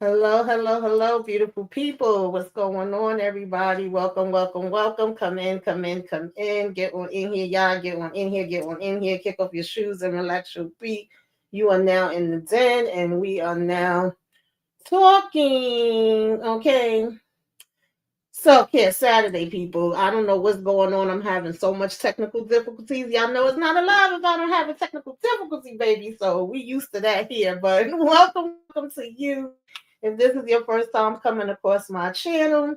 Hello, hello, hello, beautiful people. What's going on, everybody? Welcome, welcome, welcome. Come in, come in, come in. Get on in here, y'all. Get on in here, get on in here. Kick off your shoes and relax your feet. You are now in the den, and we are now talking. Okay. Self-care Saturday, people. I don't know what's going on. I'm having so much technical difficulties. Y'all know it's not alive if I don't have a technical difficulty, baby. So we used to that here. But welcome to you. If this is your first time coming across my channel,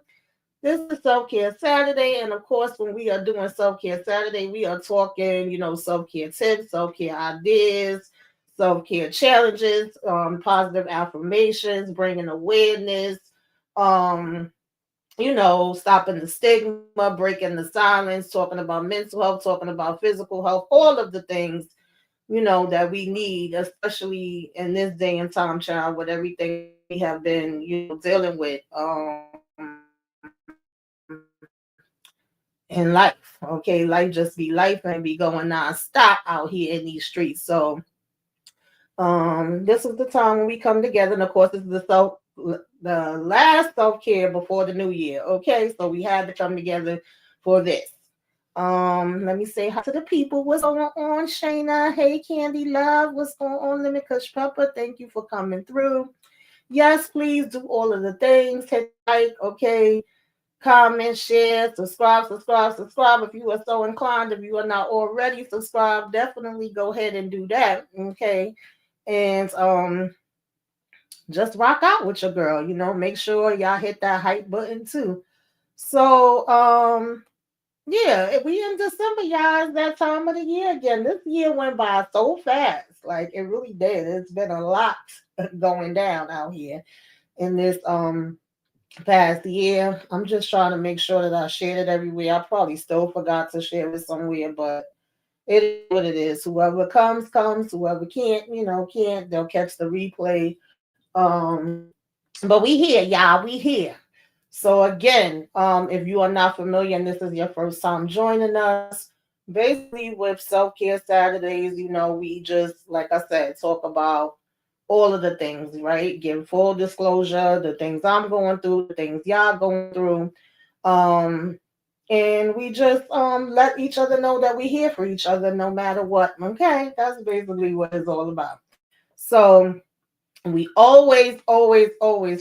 this is Self-Care Saturday. And of course, when we are doing Self-Care Saturday, we are talking, self-care tips, self-care ideas, self-care challenges, positive affirmations, bringing awareness, um, stopping the stigma, breaking the silence, talking about mental health, talking about physical health, all of the things, that we need, especially in this day and time, child, with everything we have been, dealing with in life. Okay, life just be life and be going non-stop out here in these streets. So this is the time when we come together, and of course, this is the last self-care before the new year. Okay, so we had to come together for this. Let me say hi to the people. What's going on, Shayna? Hey, Candy Love. What's going on, Limit Kush Pepper? Thank you for coming through. Yes, please do all of the things. Hit like, okay, comment, share, subscribe. If you are so inclined, if you are not already subscribed, definitely go ahead and do that. Okay. And just rock out with your girl, make sure y'all hit that hype button too. So yeah, we in December, y'all. It's that time of the year again. This year went by so fast. Like it really did. It's been a lot going down out here in this past year. I'm just trying to make sure that I shared it everywhere. I probably still forgot to share it somewhere, but it is what it is. Whoever comes. Whoever can't, can't. They'll catch the replay. But we here, y'all. We here. So again, if you are not familiar and this is your first time joining us, basically with Self-Care Saturdays, we just, like I said, talk about all of the things, right? Give full disclosure, the things I'm going through, the things y'all going through. Um, and we just let each other know that we're here for each other no matter what. Okay, that's basically what it's all about. So we always,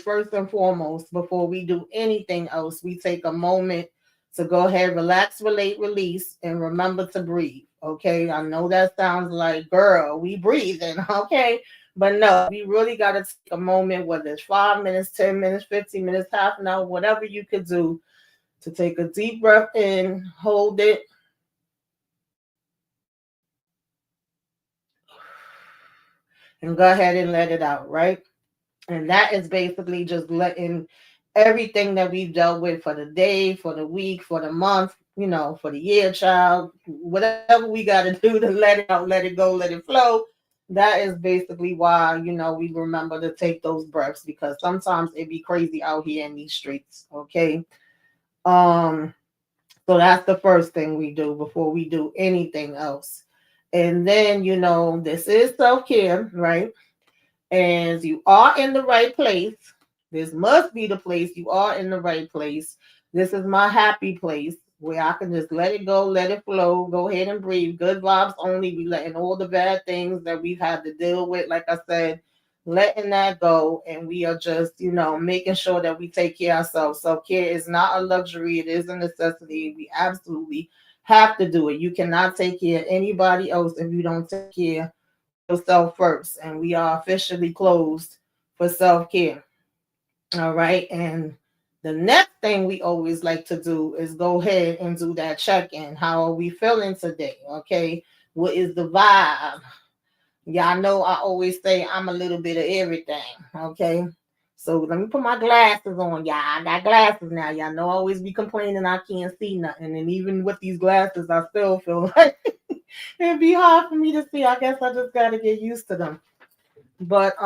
first and foremost, before we do anything else, we take a moment to go ahead, relax, relate, release, and remember to breathe. Okay, I know that sounds like, girl, we breathing, okay? But no, we really got to take a moment, whether it's 5 minutes, 10 minutes, 15 minutes, half an hour, whatever you could do, to take a deep breath in, hold it, and go ahead and let it out, right? And that is basically just letting everything that we've dealt with for the day, for the week, for the month, for the year, child, whatever we got to do to let it out, let it go, let it flow. That is basically why, we remember to take those breaths, because sometimes it be crazy out here in these streets. Okay. Um, so that's the first thing we do before we do anything else. And then, this is self-care, right? And you are in the right place. This must be the place. You are in the right place. This is my happy place. where I can just let it go, let it flow, go ahead and breathe. Good vibes only. We letting all the bad things that we've had to deal with, like I said, letting that go. And we are just, making sure that we take care of ourselves. Self care is not a luxury, it is a necessity. We absolutely have to do it. You cannot take care of anybody else if you don't take care of yourself first. And we are officially closed for self care. All right. And the next thing we always like to do is go ahead and do that check in. How are we feeling today? Okay. What is the vibe? Y'all know I always say I'm a little bit of everything. Okay. So let me put my glasses on, y'all. I got glasses now. Y'all know I always be complaining I can't see nothing. And even with these glasses, I still feel like it'd be hard for me to see. I guess I just gotta get used to them. But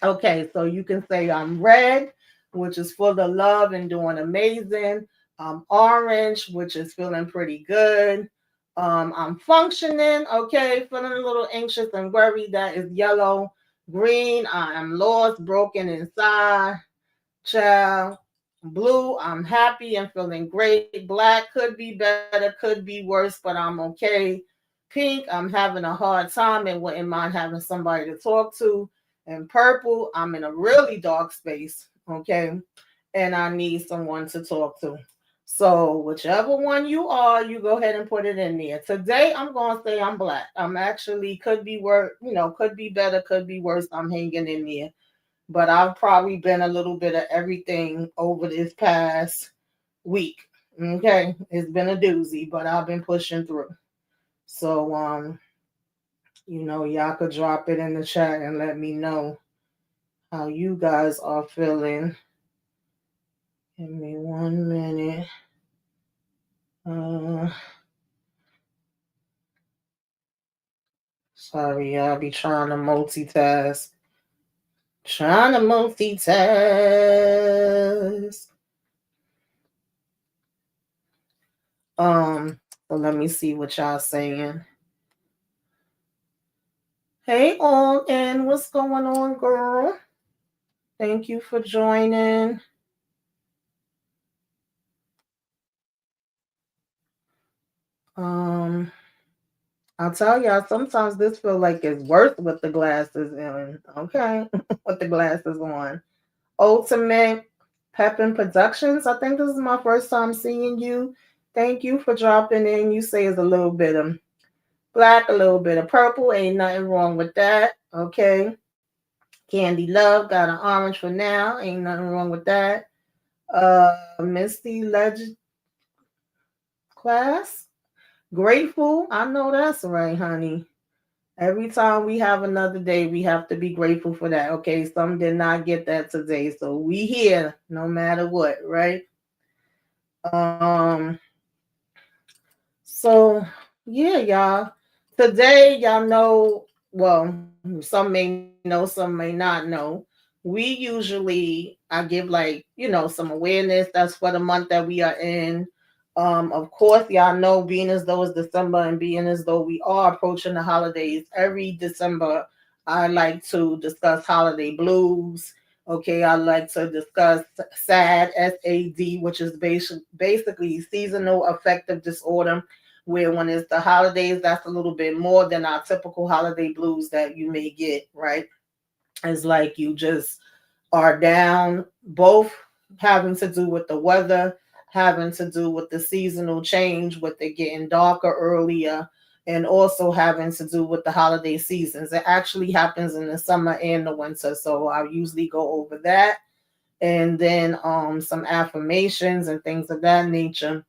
okay, so you can say I'm red, which is full of love and doing amazing. I'm orange, which is feeling pretty good. I'm functioning, okay, feeling a little anxious and worried. That is yellow. Green, I am lost, broken inside. Child. Blue, I'm happy and feeling great. Black could be better, could be worse, but I'm okay. Pink, I'm having a hard time and wouldn't mind having somebody to talk to. And purple, I'm in a really dark space, okay? And I need someone to talk to. So whichever one you are, you go ahead and put it in there. Today, I'm gonna say I'm black. I'm actually could be worse, could be better, could be worse. I'm hanging in there, but I've probably been a little bit of everything over this past week. Okay, it's been a doozy, but I've been pushing through. So, y'all could drop it in the chat and let me know how you guys are feeling. Give me 1 minute. Uh, Sorry, I'll be trying to multitask. Trying to multitask. Um, so let me see what y'all saying. Hey, all, and what's going on, girl? Thank you for joining. Um, I'll tell y'all, sometimes this feel like it's worse with the glasses in. Okay, with the glasses on. Ultimate Pepin Productions. I think this is my first time seeing you. Thank you for dropping in. You say it's a little bit of black, a little bit of purple. Ain't nothing wrong with that. Okay. Candy Love got an orange for now. Ain't nothing wrong with that. Misty Legend Class. Grateful. I know that's right, honey. Every time we have another day, we have to be grateful for that. Okay, some did not get that today, so we here no matter what, right? Um, so yeah, y'all. Today, y'all know, well, some may know, some may not know. We usually I give like, some awareness. That's for the month that we are in. Of course, y'all know, being as though it's December and being as though we are approaching the holidays, every December I like to discuss holiday blues. Okay, I like to discuss SAD, SAD, which is basically seasonal affective disorder, where when it's the holidays, that's a little bit more than our typical holiday blues that you may get, right? It's like you just are down, both having to do with the weather, having to do with the seasonal change, with it getting darker earlier, and also having to do with the holiday seasons. It actually happens in the summer and the winter. So I usually go over that. And then some affirmations and things of that nature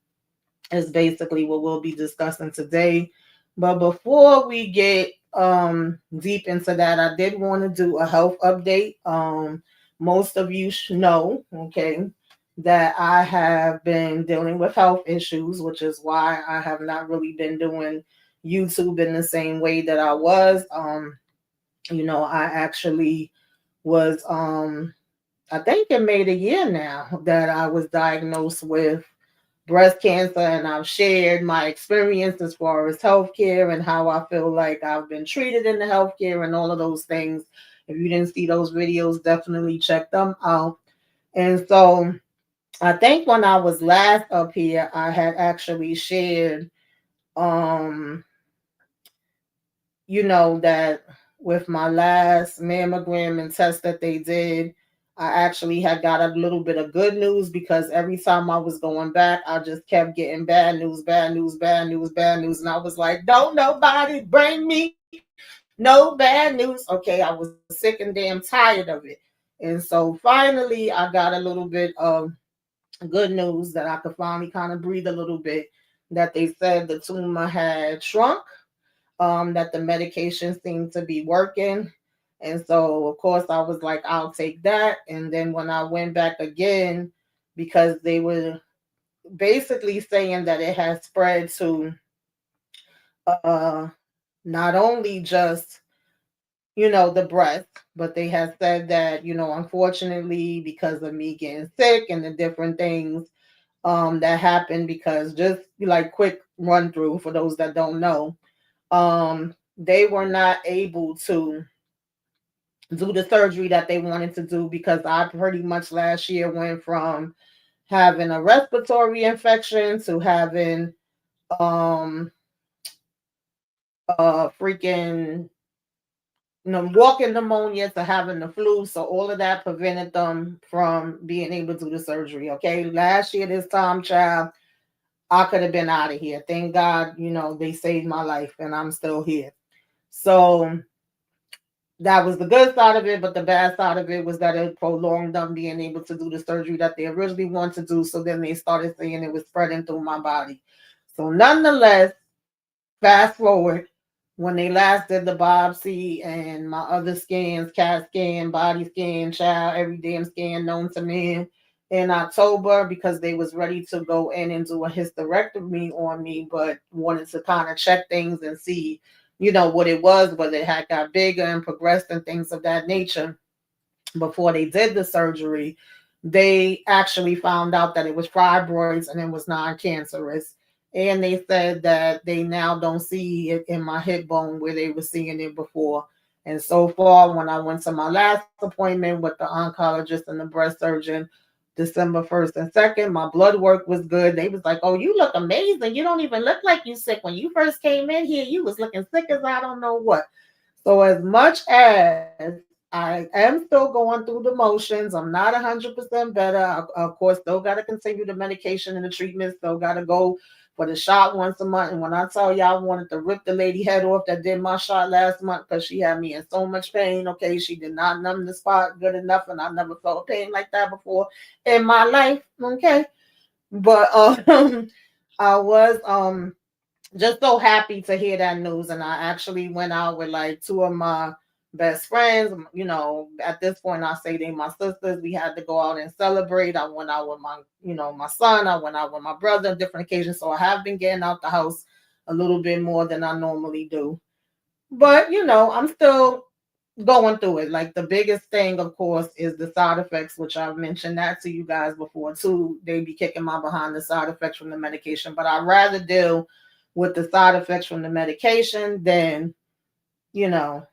is basically what we'll be discussing today. But before we get deep into that, I did want to do a health update. Most of you should know, okay, that I have been dealing with health issues, which is why I have not really been doing YouTube in the same way that I was. I actually was I think it made a year now that I was diagnosed with breast cancer, and I've shared my experience as far as healthcare and how I feel like I've been treated in the healthcare and all of those things. If you didn't see those videos, definitely check them out. And so I think when I was last up here, I had actually shared, um, that with my last mammogram and test that they did, I actually had got a little bit of good news because every time I was going back, I just kept getting bad news, bad news, bad news, bad news. And I was like, don't nobody bring me no bad news. Okay, I was sick and damn tired of it. And so finally, I got a little bit of good news that I could finally kind of breathe a little bit, that they said the tumor had shrunk, that the medication seemed to be working. And so, of course, I was like, I'll take that. And then when I went back again, because they were basically saying that it had spread to uh, not only just, the breast, but they had said that, unfortunately, because of me getting sick and the different things that happened, because just like quick run through for those that don't know, they were not able to do the surgery that they wanted to do because I pretty much last year went from having a respiratory infection to having um freaking walking pneumonia to having the flu. So all of that prevented them from being able to do the surgery. Okay. Last year, this time, child, I could have been out of here. Thank God, they saved my life and I'm still here. So that was the good side of it, but the bad side of it was that it prolonged them being able to do the surgery that they originally wanted to do. So then they started saying it was spreading through my body. So nonetheless, fast forward, when they last did the biopsy and my other scans, CAT scan, body scan, child, every damn scan known to man, in October, because they was ready to go in and do a hysterectomy on me, but wanted to kind of check things and see, what it was, whether it had got bigger and progressed and things of that nature before they did the surgery. They actually found out that it was fibroids and it was non-cancerous. And they said that they now don't see it in my hip bone where they were seeing it before. And so far, when I went to my last appointment with the oncologist and the breast surgeon, December 1st and 2nd, my blood work was good. They was like, oh, you look amazing. You don't even look like you sick. When you first came in here, you was looking sick as I don't know what. So as much as I am still going through the motions, I'm not 100% better. I, of course, still got to continue the medication and the treatment. Still got to go for the shot once a month. And when I tell you I wanted to rip the lady head off that did my shot last month because she had me in so much pain. Okay, she did not numb the spot good enough, and I never felt pain like that before in my life. Okay, but I was just so happy to hear that news. And I actually went out with like two of my best friends. At this point, I say they my sisters. We had to go out and celebrate. I went out with my son. I went out with my brother on different occasions. So I have been getting out the house a little bit more than I normally do. But, I'm still going through it. Like the biggest thing, of course, is the side effects, which I've mentioned that to you guys before too. They be kicking my behind the side effects from the medication, but I'd rather deal with the side effects from the medication than, you know,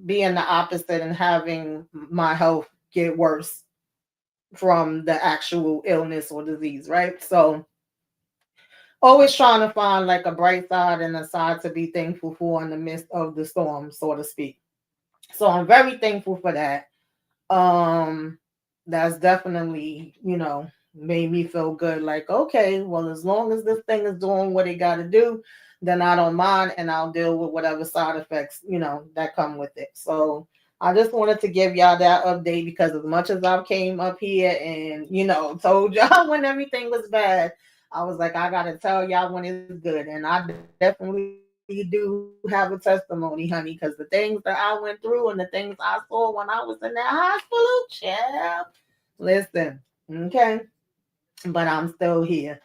being the opposite and having my health get worse from the actual illness or disease, right? So always trying to find like a bright side and a side to be thankful for in the midst of the storm, so to speak. So I'm very thankful for that. Um, that's definitely, made me feel good. Like, okay, well, as long as this thing is doing what it got to do, then I don't mind, and I'll deal with whatever side effects, that come with it. So I just wanted to give y'all that update because as much as I came up here and, told y'all when everything was bad, I was like, I gotta tell y'all when it's good. And I definitely do have a testimony, honey, because the things that I went through and the things I saw when I was in that hospital, child. Listen, okay, but I'm still here.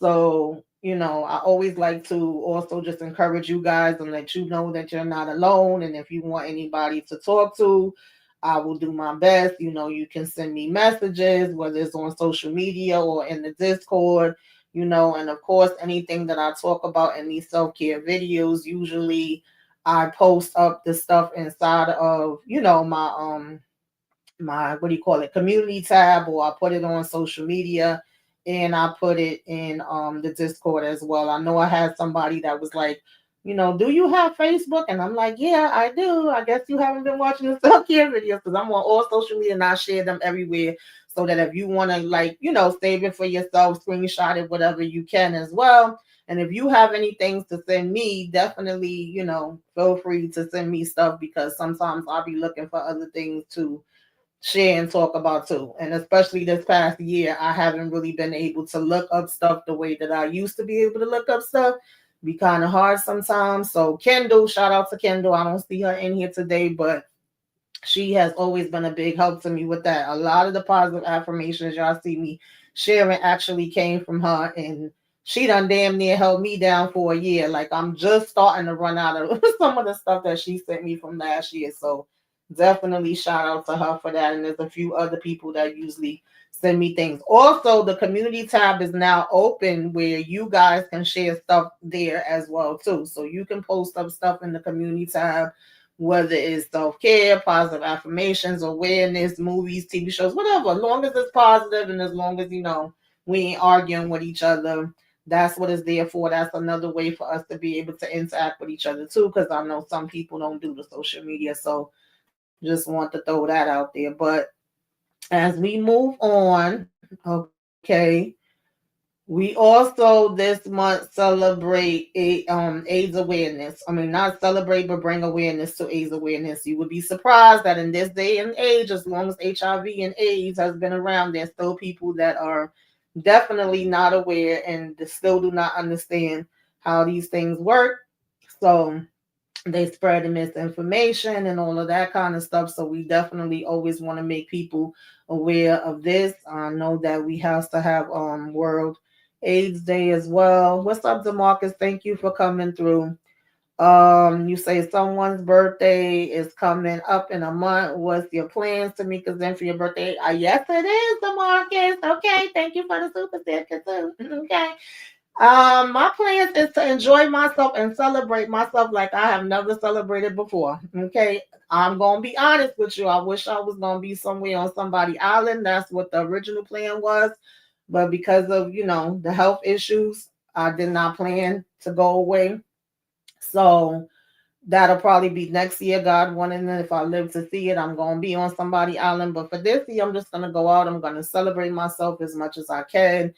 So, I always like to also just encourage you guys and let you know that you're not alone. And if you want anybody to talk to, I will do my best. You can send me messages, whether it's on social media or in the Discord, and of course, anything that I talk about in these self care videos, usually I post up the stuff inside of, my my, what do you call it, community tab, or I put it on social media, and I put it in the Discord as well. I know I had somebody that was like, do you have Facebook? And I'm like, yeah, I do. I guess you haven't been watching the self care videos, because I'm on all social media and I share them everywhere. So that if you want to, like, save it for yourself, screenshot it, whatever you can as well. And if you have any things to send me, definitely, feel free to send me stuff, because sometimes I'll be looking for other things to share and talk about too. And especially this past year, I haven't really been able to look up stuff the way that I used to be able to look up stuff. Be kind of hard sometimes. So Kendall, shout out to Kendall. I don't see her in here today, but she has always been a big help to me with that. A lot of the positive affirmations y'all see me sharing actually came from her, and she done damn near held me down for a year. Like, I'm just starting to run out of some of the stuff that she sent me from last year. So definitely shout out to her for that. And there's a few other people that usually send me things. Also, the community tab is now open where you guys can share stuff there as well too. So you can post up stuff in the community tab, whether it's self-care, positive affirmations, awareness, movies, TV shows, whatever. As long as it's positive, and as long as, we ain't arguing with each other, that's what it's there for. That's another way for us to be able to interact with each other too, because I know some people don't do the social media. So just want to throw that out there. But as we move on, okay, we also this month celebrate AIDS awareness. I mean, not celebrate, but bring awareness to AIDS awareness. You would be surprised that in this day and age, as long as HIV and AIDS has been around, there's still people that are definitely not aware and still do not understand how these things work. So they spread the misinformation and all of that kind of stuff. So we definitely always want to make people aware of this. I know that we have to have World AIDS Day as well. What's up, Demarcus? Thank you for coming through. You say someone's birthday is coming up in a month. What's your plans, Tamika Zen, for your birthday? Yes, it is, Demarcus. Okay, thank you for the super sticker too. Okay. My plans is to enjoy myself and celebrate myself like I have never celebrated before. Okay, I'm gonna be honest with you. I wish I was gonna be somewhere on somebody island. That's what the original plan was, but because of the health issues, I did not plan to go away. So that'll probably be next year, God willing. And if I live to see it, I'm gonna be on somebody island. But for this year, I'm just gonna go out. I'm gonna celebrate myself as much as I can.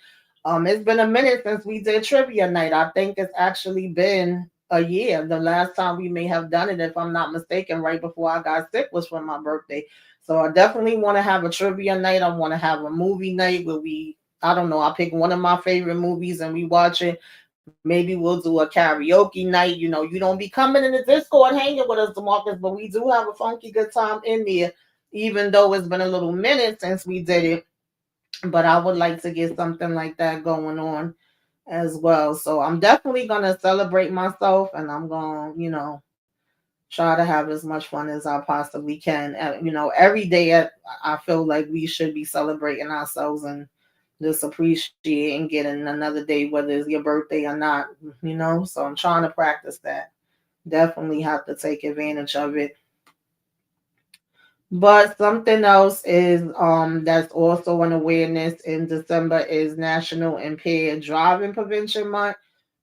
It's been a minute since we did trivia night. I think it's actually been a year. The last time we may have done it, if I'm not mistaken, right before I got sick, was for my birthday. So I definitely want to have a trivia night. I want to have a movie night where I don't know, I pick one of my favorite movies and we watch it. Maybe we'll do a karaoke night. You don't be coming in the Discord hanging with us, Demarcus, but we do have a funky good time in there, even though it's been a little minute since we did it. But I would like to get something like that going on as well. So I'm definitely gonna celebrate myself, and I'm gonna, try to have as much fun as I possibly can. Every day I feel like we should be celebrating ourselves and just appreciate and getting another day, whether it's your birthday or not. So I'm trying to practice that. Definitely have to take advantage of it. But something else is that's also an awareness in December is National Impaired Driving Prevention Month.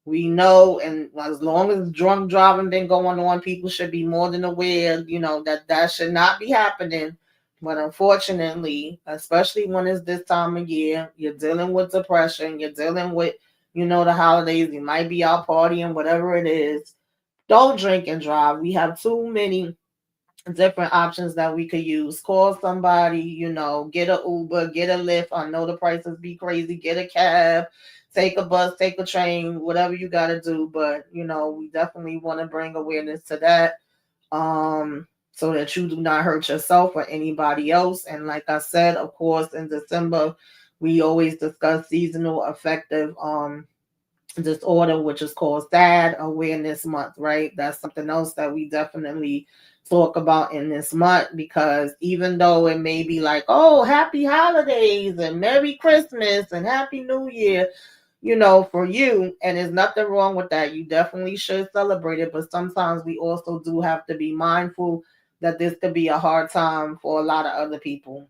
We know, and as long as drunk driving been going on, people should be more than aware, that should not be happening. But unfortunately, especially when it's this time of year, you're dealing with depression, you're dealing with, the holidays, you might be out partying, whatever it is. Don't drink and drive. We have too many different options that we could use. Call somebody, get a Uber, get a Lyft. I know the prices be crazy. Get a cab, take a bus, take a train, whatever you got to do. But, we definitely want to bring awareness to that, so that you do not hurt yourself or anybody else. And like I said, of course, in December, we always discuss seasonal affective disorder, which is called SAD Awareness Month, right? That's something else that we definitely talk about in this month, because even though it may be like, oh, happy holidays and Merry Christmas and Happy New Year, for you, and there's nothing wrong with that. You definitely should celebrate it, but sometimes we also do have to be mindful that this could be a hard time for a lot of other people.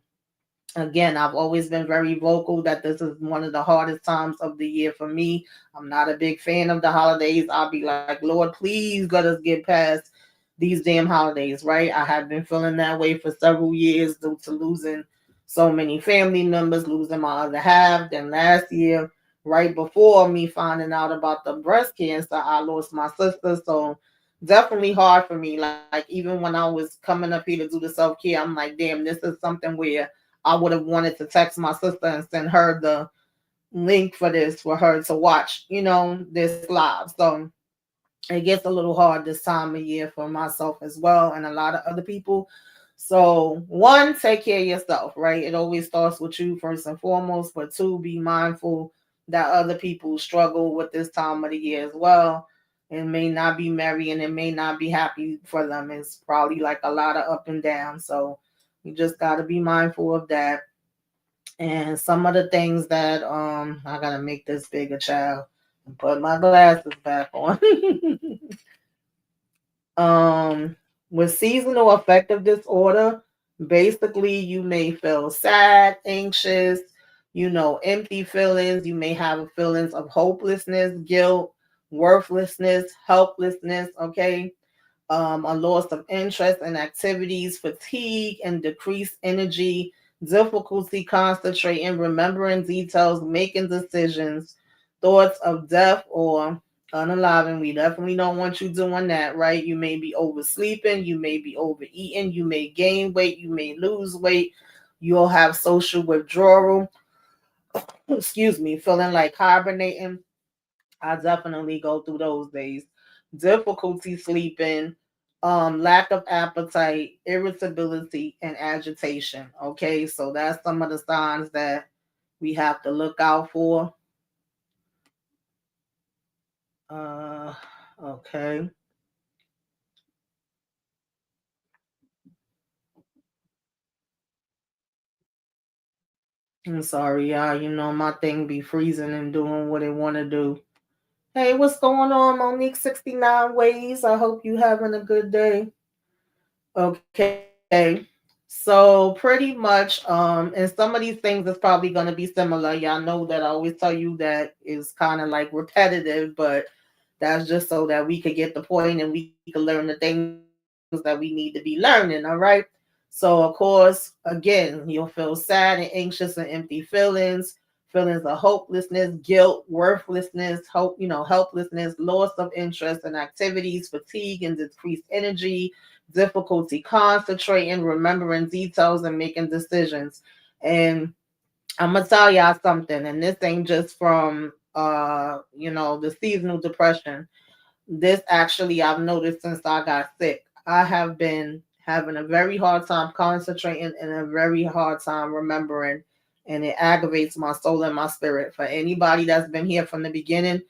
Again, I've always been very vocal that this is one of the hardest times of the year for me. I'm not a big fan of the holidays. I'll be like, Lord, please let us get past these damn holidays, right? I have been feeling that way for several years due to losing so many family members, losing my other half. Then last year, right before me finding out about the breast cancer, I lost my sister. So definitely hard for me. Like even when I was coming up here to do the self care, I'm like, damn, this is something where I would have wanted to text my sister and send her the link for this for her to watch, this live. So it gets a little hard this time of year for myself as well and a lot of other people. So, one, take care of yourself, right? It always starts with you first and foremost, but two, be mindful that other people struggle with this time of the year as well. It may not be merry and it may not be happy for them. It's probably like a lot of up and down. So, you just got to be mindful of that. And some of the things that I gotta make this bigger, child, and put my glasses back on. um with seasonal affective disorder, basically you may feel sad, anxious, empty feelings. You may have feelings of hopelessness, guilt, worthlessness, helplessness, okay? A loss of interest in activities, fatigue and decreased energy, difficulty concentrating, remembering details, making decisions, thoughts of death or unaliving. We definitely don't want you doing that, right? You may be oversleeping, you may be overeating, you may gain weight, you may lose weight, you'll have social withdrawal, excuse me, feeling like hibernating. I definitely go through those days. Difficulty sleeping, lack of appetite, irritability, and agitation. Okay, so that's some of the signs that we have to look out for. Uh, okay. I'm sorry, y'all. My thing be freezing and doing what it want to do. Hey, what's going on, Monique 69 Ways? I hope you having a good day. Okay. So pretty much, and some of these things is probably gonna be similar. Y'all know that I always tell you that is kind of like repetitive, but that's just so that we could get the point and we could learn the things that we need to be learning, all right? So of course, again, you'll feel sad and anxious and empty feelings of hopelessness, guilt, worthlessness, helplessness, loss of interest in activities, fatigue and decreased energy, difficulty concentrating, remembering details, and making decisions. And I'm gonna tell y'all something, and this ain't just from the seasonal depression. This actually I've noticed since I got sick. I have been having a very hard time concentrating and a very hard time remembering, and it aggravates my soul and my spirit. For anybody that's been here from the beginning,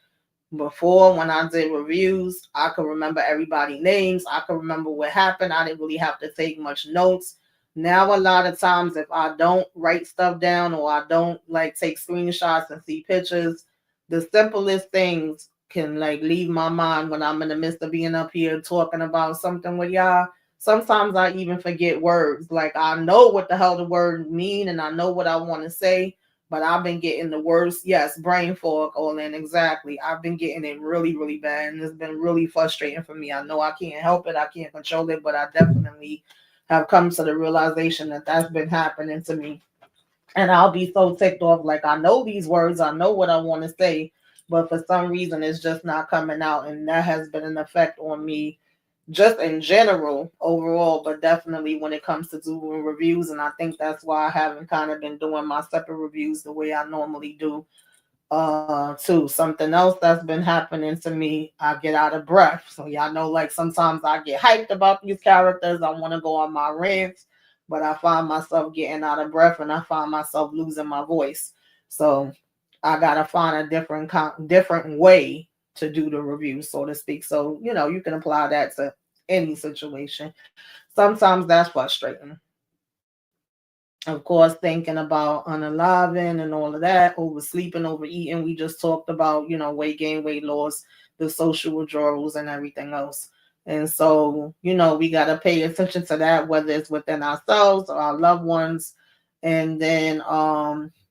before, when I did reviews, I could remember everybody's names. I could remember what happened. I didn't really have to take much notes. Now, a lot of times, if I don't write stuff down or I don't like take screenshots and see pictures, the simplest things can like leave my mind when I'm in the midst of being up here talking about something with y'all. Sometimes I even forget words. Like I know what the hell the word mean and I know what I want to say, but I've been getting the worst, yes, brain fog, Olin, exactly. I've been getting it really, really bad, and it's been really frustrating for me. I know I can't help it, I can't control it, but I definitely have come to the realization that that's been happening to me. And I'll be so ticked off, like I know these words, I know what I want to say, but for some reason it's just not coming out, and that has been an effect on me just in general overall, but definitely when it comes to doing reviews. And I think that's why I haven't kind of been doing my separate reviews the way I normally do. Too, something else that's been happening to me, I get out of breath. So y'all know, like sometimes I get hyped about these characters, I want to go on my rants, but I find myself getting out of breath and I find myself losing my voice. So I gotta find a different way to do the review, so to speak. So you can apply that to any situation. Sometimes that's frustrating. Of course, thinking about unaliving and all of that, oversleeping, overeating. We just talked about, weight gain, weight loss, the social withdrawals, and everything else. And so, we got to pay attention to that, whether it's within ourselves or our loved ones. And then,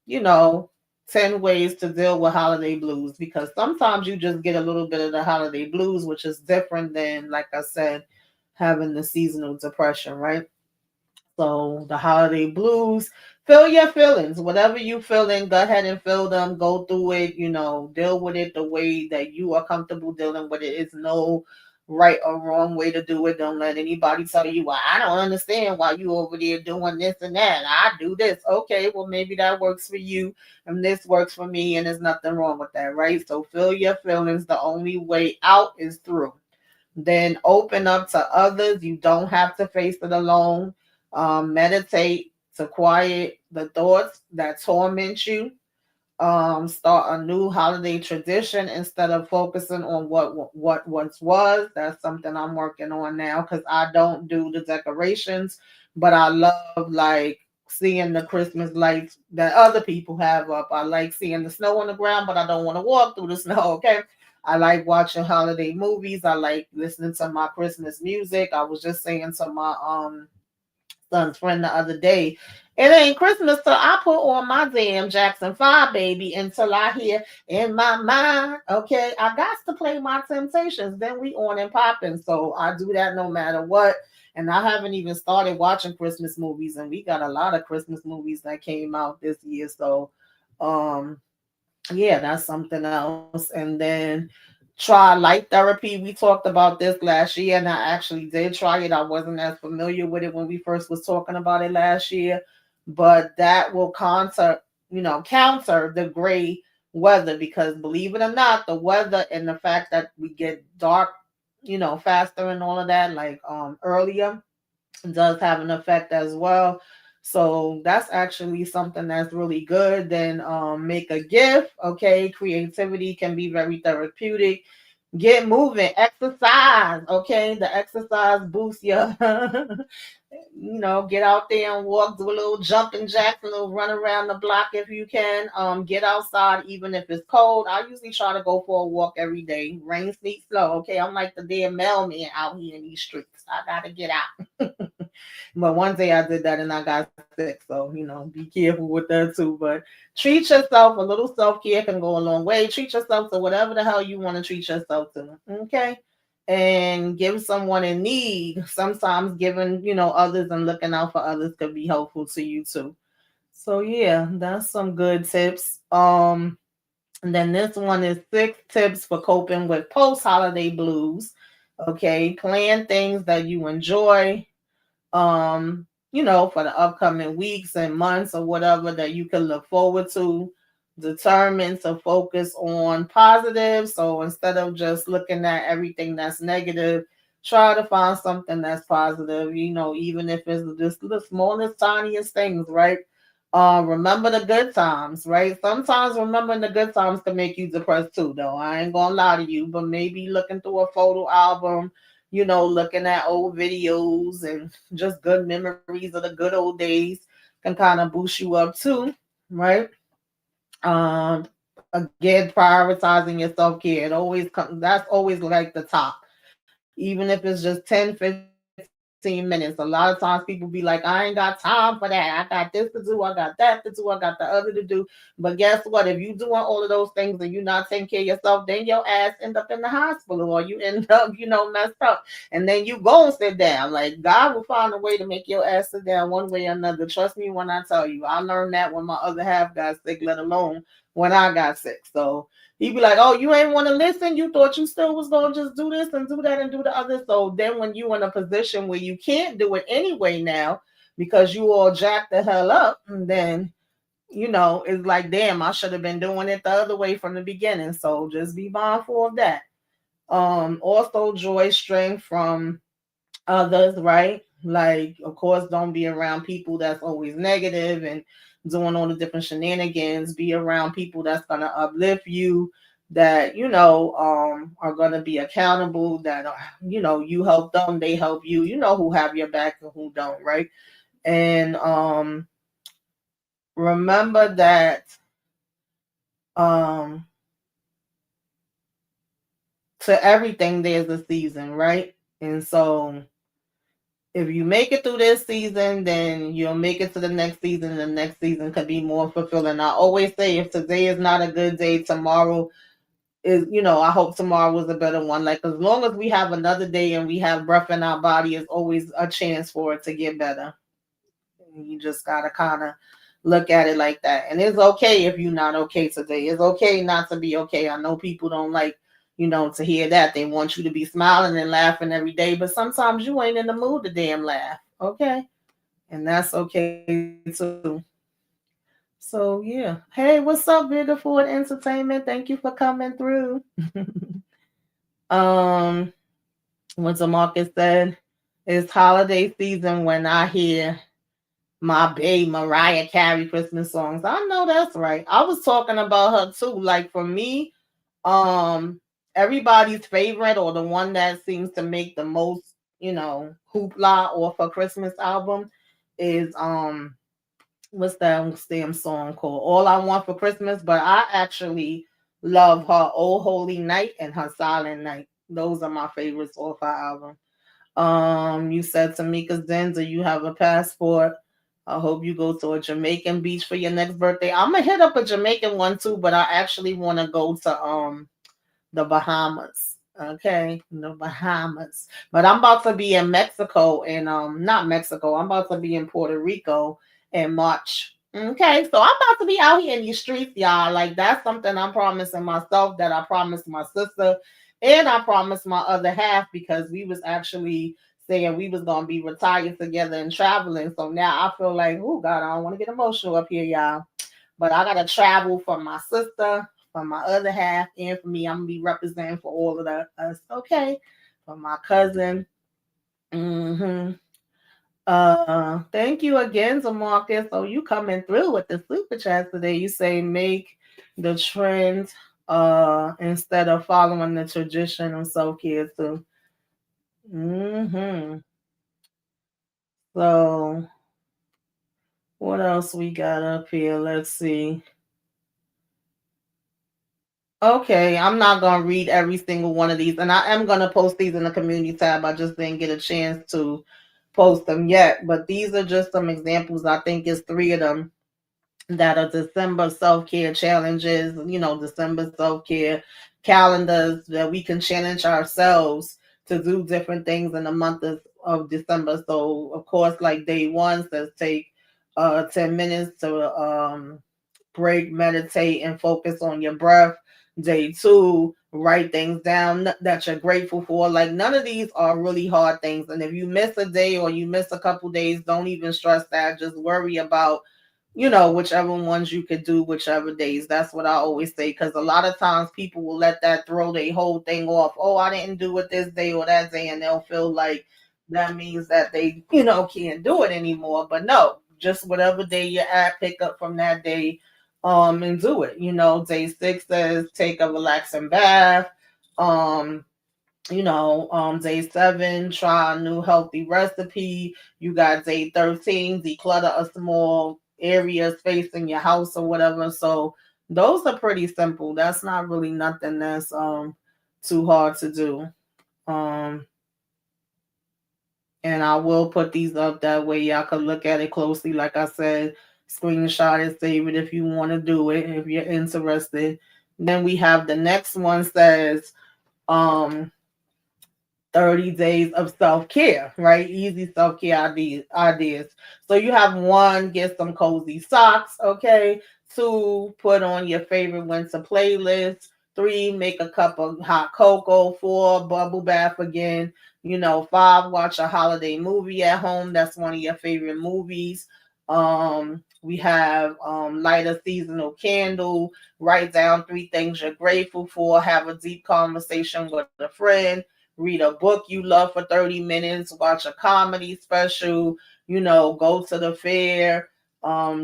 you know, 10 ways to deal with holiday blues, because sometimes you just get a little bit of the holiday blues, which is different than, like I said, having the seasonal depression, right? So the holiday blues, feel your feelings. Whatever you feeling, go ahead and feel them. Go through it. Deal with it the way that you are comfortable dealing with it. It's no right or wrong way to do it. Don't let anybody tell you, well, I don't understand why you over there doing this and that. I do this. Okay, well, maybe that works for you and this works for me, and there's nothing wrong with that, right? So feel your feelings. The only way out is through. Then open up to others. You don't have to face it alone. Meditate to quiet the thoughts that torment you. Start a new holiday tradition instead of focusing on what once was. That's something I'm working on now, because I don't do the decorations, but I love like seeing the Christmas lights that other people have up. I like seeing the snow on the ground, but I don't want to walk through the snow. Okay. I like watching holiday movies. I like listening to my Christmas music. I was just saying to my son's friend the other day, it ain't Christmas till I put on my damn Jackson 5, baby, until I hear in my mind, okay, I got to play my Temptations. Then we on and popping. So I do that no matter what. And I haven't even started watching Christmas movies, and we got a lot of Christmas movies that came out this year. So, um, yeah, that's something else. And then try light therapy. We talked about this last year, and I actually did try it. I wasn't as familiar with it when we first was talking about it last year, but that will counter the gray weather, because believe it or not, the weather and the fact that we get dark, faster and all of that, like earlier, does have an effect as well. So that's actually something that's really good. Then make a gift. Okay, creativity can be very therapeutic. Get moving, exercise. Okay, the exercise boosts your get out there and walk, do a little jumping jacks, a little run around the block if you can. Get outside even if it's cold. I usually try to go for a walk every day. Rain, sleet, snow. Okay, I'm like the damn mailman out here in these streets. I gotta get out. But one day I did that and I got sick. So, be careful with that too. But treat yourself. A little self care can go a long way. Treat yourself to whatever the hell you want to treat yourself to. Okay. And give someone in need. Sometimes giving, others and looking out for others could be helpful to you too. So yeah, that's some good tips. And then this one is 6 tips for coping with post holiday blues. Okay. Plan things that you enjoy, for the upcoming weeks and months or whatever that you can look forward to. Determined to focus on positive. So instead of just looking at everything that's negative, try to find something that's positive, even if it's just the smallest, tiniest things, right? Remember the good times, right? Sometimes remembering the good times can make you depressed too, though. I ain't gonna lie to you, but maybe looking through a photo album, looking at old videos and just good memories of the good old days can kind of boost you up too, right? Again, prioritizing your self-care. That's always like the top. Even if it's just 10, 15 minutes. A lot of times people be like, I ain't got time for that. I got this to do, I got that to do, I got the other to do. But guess what? If you doing all of those things and you're not taking care of yourself, then your ass end up in the hospital, or you end up, messed up. And then you go and sit down. Like God will find a way to make your ass sit down one way or another. Trust me when I tell you. I learned that when my other half got sick, let alone when I got sick. So he'd be like, "Oh, you ain't want to listen. You thought you still was gonna just do this and do that and do the other." So then, when you in a position where you can't do it anyway now because you all jacked the hell up, then it's like, damn, I should have been doing it the other way from the beginning. So just be mindful of that. Also, joy, strength from others, right? Like, of course, don't be around people that's always negative and doing all the different shenanigans. Be around people that's gonna uplift you, that are gonna be accountable. That you help them, they help you. You know who have your back and who don't, right? And remember that um to everything there's a season, right? And so if you make it through this season, then you'll make it to the next season, and the next season could be more fulfilling. I always say if today is not a good day, tomorrow is, I hope tomorrow was a better one. Like, as long as we have another day and we have breath in our body, is always a chance for it to get better. You just gotta kind of look at it like that. And it's okay if you're not okay today. It's okay not to be okay. I know people don't like, to hear that. They want you to be smiling and laughing every day, but sometimes you ain't in the mood to damn laugh. Okay. And that's okay too. So yeah. Hey, what's up, Beautiful Entertainment? Thank you for coming through. um, what Marcus said, it's holiday season when I hear my babe Mariah Carey Christmas songs. I know that's right. I was talking about her too. Like for me, um, everybody's favorite or the one that seems to make the most, hoopla off her Christmas album is what's that damn song called? All I Want for Christmas. But I actually love her Oh Holy Night and her Silent Night. Those are my favorites off her album. You said Tamika Zenza, you have a passport. I hope you go to a Jamaican beach for your next birthday. I'm gonna hit up a Jamaican one too, but I actually want to go to the Bahamas. Okay, the Bahamas. But I'm about to be in Mexico and not Mexico. I'm about to be in Puerto Rico in March. Okay, so I'm about to be out here in these streets, y'all. Like that's something I'm promising myself that I promised my sister and I promised my other half because we was actually saying we was gonna be retired together and traveling. So now I feel like, oh God, I don't want to get emotional up here, y'all. But I gotta travel for my sister, for my other half, and for me. I'm gonna be representing for all of us. Okay, for my cousin. Mm-hmm. Thank you again, Zamarcus. So you coming through with the super chat today. You say make the trend instead of following the tradition of self-care too. Mm-hmm. So what else we got up here? Let's see. Okay, I'm not gonna read every single one of these, and I am gonna post these in the community tab. I just didn't get a chance to post them yet, but these are just some examples. I think it's three of them that are December self care challenges. December self care calendars that we can challenge ourselves to do different things in the month of December. So, of course, like day one says, take 10 minutes to break, meditate, and focus on your breath. Day two, write things down that you're grateful for. Like none of these are really hard things. And if you miss a day or you miss a couple days, don't even stress that. Just worry about, whichever ones you could do, whichever days. That's what I always say. Because a lot of times people will let that throw their whole thing off. Oh, I didn't do it this day or that day. And they'll feel like that means that they, can't do it anymore. But no, just whatever day you're at, pick up from that day and do it. Day six says take a relaxing bath. Um day seven, try a new healthy recipe. You got day 13, declutter a small area space in your house or whatever. So those are pretty simple. That's not really nothing that's too hard to do. Um and I will put these up that way y'all can look at it closely. Like I said, screenshot it, save it if you want to do it, if you're interested. Then we have the next one says um 30 days of self-care, right? Easy self-care ideas. So you have one, get some cozy socks, okay? Two, put on your favorite winter playlist. Three, make a cup of hot cocoa. Four, bubble bath again. Five, watch a holiday movie at home. That's one of your favorite movies. We have light a seasonal candle, write down three things you're grateful for, have a deep conversation with a friend, read a book you love for 30 minutes, watch a comedy special, go to the fair,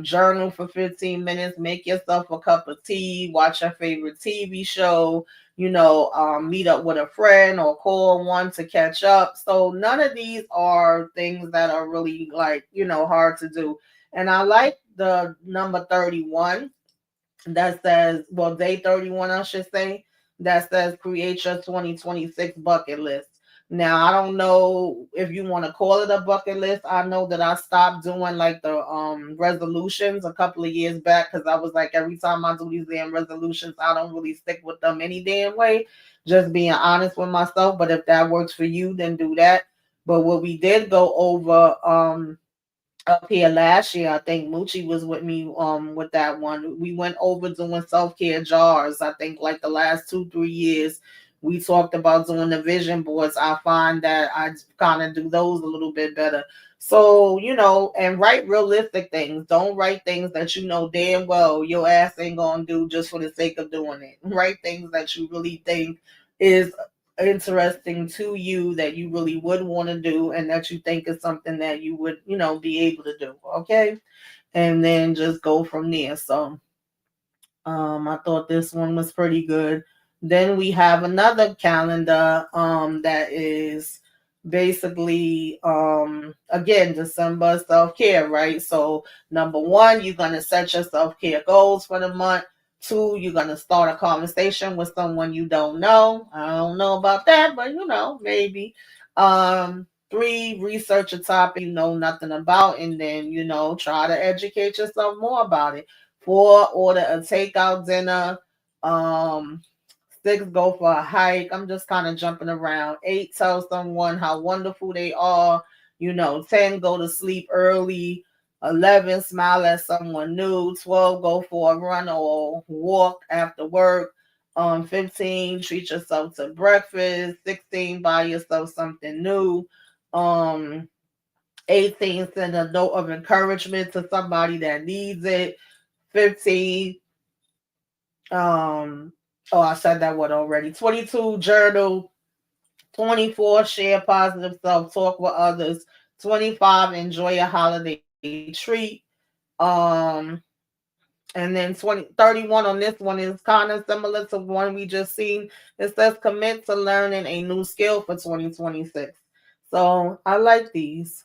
journal for 15 minutes, make yourself a cup of tea, watch your favorite TV show, meet up with a friend or call one to catch up. So none of these are things that are really like, hard to do. And I like the number 31 that says, well, day 31, I should say, that says create your 2026 bucket list. Now, I don't know if you want to call it a bucket list. I know that I stopped doing like the resolutions a couple of years back because I was like, every time I do these damn resolutions, I don't really stick with them any damn way. Just being honest with myself. But if that works for you, then do that. But what we did go over up here last year, I think Moochie was with me with that one. We went over doing self-care jars. I think like the last 2-3 years we talked about doing the vision boards. I find that I kind of do those a little bit better. So, and write realistic things. Don't write things that you know damn well your ass ain't gonna do just for the sake of doing it. Write things that you really think is interesting to you, that you really would want to do, and that you think is something that you would, be able to do. Okay. And then just go from there. So I thought this one was pretty good. Then we have another calendar that is basically again December self-care, right? So number one, you're gonna set your self-care goals for the month. Two, you're gonna start a conversation with someone you don't know. I don't know about that, but maybe. Three, research a topic you know nothing about, and then try to educate yourself more about it. Four, order a takeout dinner. Um, Six, go for a hike. I'm just kind of jumping around. Eight, tell someone how wonderful they are. 10, go to sleep early. 11, smile at someone new. 12, go for a run or walk after work. 15, treat yourself to breakfast. 16, buy yourself something new. Um, 18, send a note of encouragement to somebody that needs it. 15, oh, I said that one already. 22, journal. 24, share positive self-talk with others. 25, enjoy a holiday treat. Um, and then 31 on this one is kind of similar to one we just seen. It says commit to learning a new skill for 2026. So I like these.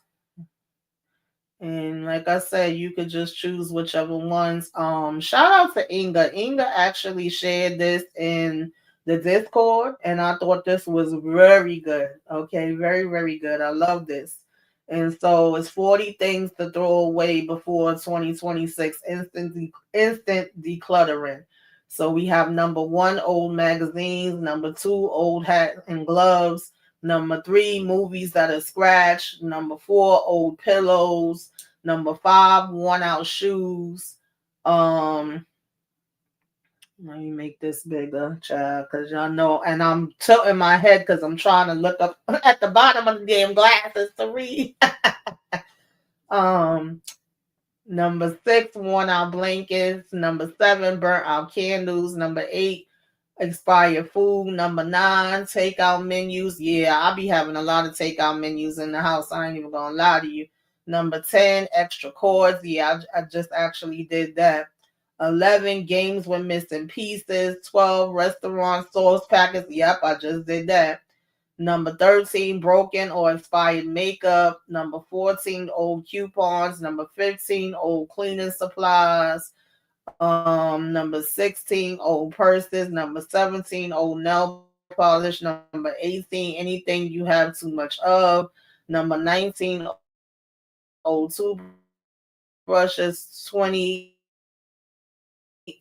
And like I said, you could just choose whichever ones. Shout out to Inga. Inga actually shared this in the Discord, and I thought this was very good. Okay, very, very good. I love this. And so it's 40 things to throw away before 2026 instant decluttering. So we have number one, old magazines. Number two, old hats and gloves. Number three, movies that are scratched. Number four, old pillows. Number five, worn out shoes. Let me make this bigger, child, because y'all know, and I'm tilting my head because I'm trying to look up at the bottom of the damn glasses to read. um, Number six, worn out blankets. Number seven, burnt out candles. Number eight, expired food. Number nine, takeout menus. Yeah, I'll be having a lot of takeout menus in the house. I ain't even gonna lie to you. Number 10, extra cords. Yeah, I just actually did that. 11, games with missing pieces. 12, restaurant sauce packets. Yep, I just did that. Number 13, broken or expired makeup. Number 14, old coupons. Number 15, old cleaning supplies. Number 16, old purses. Number 17, old nail polish. Number 18, anything you have too much of. Number 19, old toothbrushes. 20,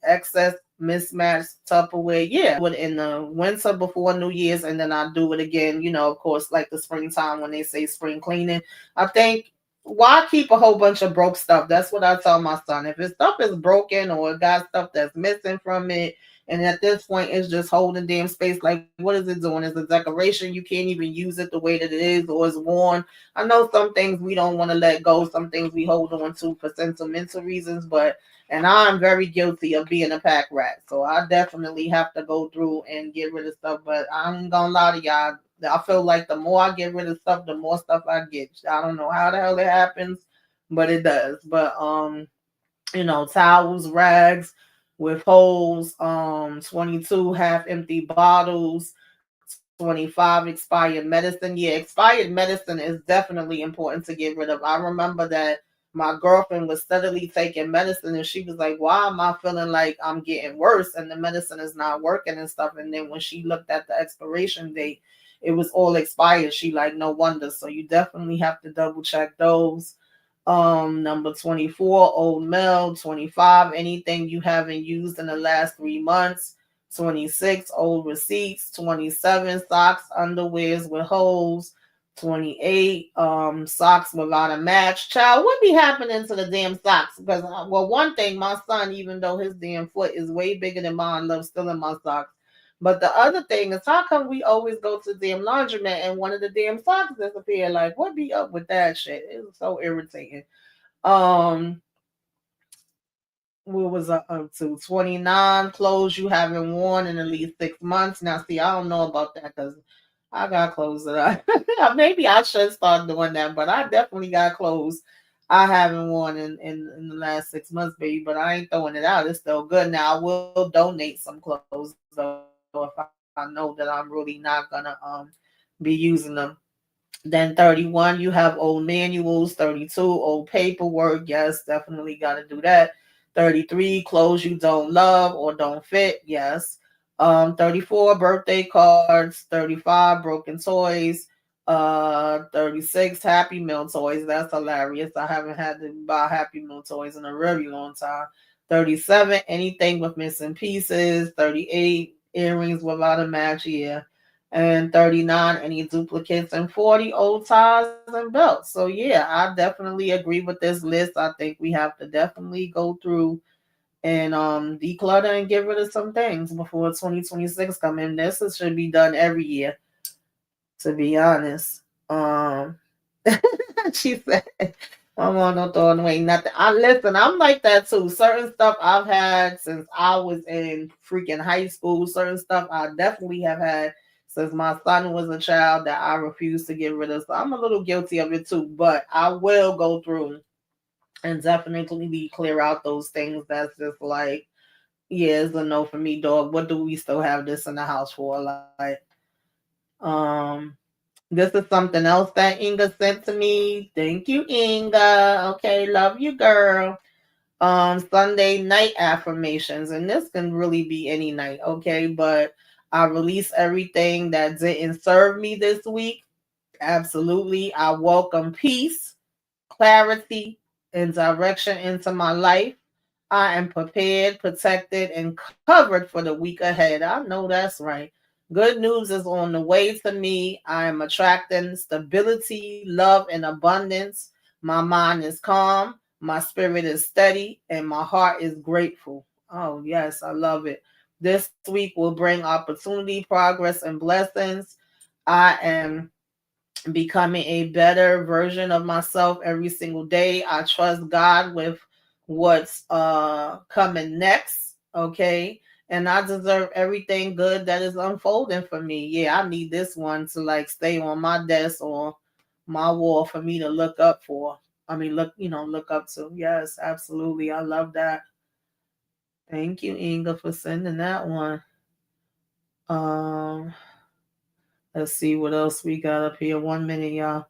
excess mismatched Tupperware. Yeah, I do it in the winter before New Year's, and then I do it again, of course, like the springtime when they say spring cleaning. I think, why keep a whole bunch of broke stuff? That's what I tell my son. If his stuff is broken or it got stuff that's missing from it, and at this point it's just holding damn space, like what is it doing? Is a decoration. You can't even use it the way that it is, or it's worn. I know some things we don't want to let go. Some things we hold on to for sentimental reasons, and I'm very guilty of being a pack rat. So I definitely have to go through and get rid of stuff. But I'm gonna lie to y'all. I feel like the more I get rid of stuff, the more stuff I get. I don't know how the hell it happens, but it does. Towels, rags with holes, 22 half empty bottles, 25 expired medicine. Yeah, expired medicine is definitely important to get rid of. I remember that my girlfriend was steadily taking medicine and she was like, why am I feeling like I'm getting worse and the medicine is not working and stuff? And then when she looked at the expiration date, it was all expired. She like, no wonder. So you definitely have to double check those. Number 24, old mail. 25, anything you haven't used in the last 3 months. 26, old receipts. 27, socks, underwears with holes. 28, socks without a match. Child, what be happening to the damn socks? Because, well, one thing, my son, even though his damn foot is way bigger than mine, loves stealing my socks. But the other thing is, how come we always go to the damn laundromat and one of the damn socks disappear? Like, what be up with that shit? It's so irritating. Um, what was up to 29 clothes you haven't worn in at least 6 months. Now, see, I don't know about that because I got clothes that I maybe I should start doing that, but I definitely got clothes I haven't worn in the last 6 months, baby. But I ain't throwing it out. It's still good. Now I will donate some clothes though if I know that I'm really not gonna be using them. Then 31, you have old manuals. 32, old paperwork. Yes, definitely got to do that. 33, clothes you don't love or don't fit. Yes. 34, birthday cards. 35, broken toys. 36, Happy Meal toys. That's hilarious. I haven't had to buy Happy Meal toys in a very long time. 37, anything with missing pieces. 38, earrings without a match. Yeah. And 39, any duplicates, and 40, old ties and belts. So yeah, I definitely agree with this list. I think we have to definitely go through and declutter and get rid of some things before 2026 come in. Should be done every year, to be honest. She said, "My mom don't throw away nothing." I listen. I'm like that too. Certain stuff I've had since I was in freaking high school. Certain stuff I definitely have had since my son was a child that I refuse to get rid of. So I'm a little guilty of it too. But I will go through and definitely clear out those things that's just like, yeah, it's a no for me, dog. What do we still have this in the house for? Like, um, this is something else that Inga sent to me. Thank you, Inga. Okay, love you, girl. Sunday night affirmations, and this can really be any night, okay? But I release everything that didn't serve me this week. Absolutely. I welcome peace, clarity, and direction into my life. I am prepared, protected, and covered for the week ahead. I know that's right. Good news is on the way to me. I am attracting stability, love, and abundance. My mind is calm, my spirit is steady, and my heart is grateful. Oh, yes, I love it. This week will bring opportunity, progress, and blessings. I am becoming a better version of myself every single day. I trust God with what's coming next, okay? And I deserve everything good that is unfolding for me. Yeah, I need this one to like stay on my desk or my wall for me to look up for. I mean, look up to. Yes, absolutely. I love that. Thank you, Inga, for sending that one. Um, let's see what else we got up here. 1 minute, y'all.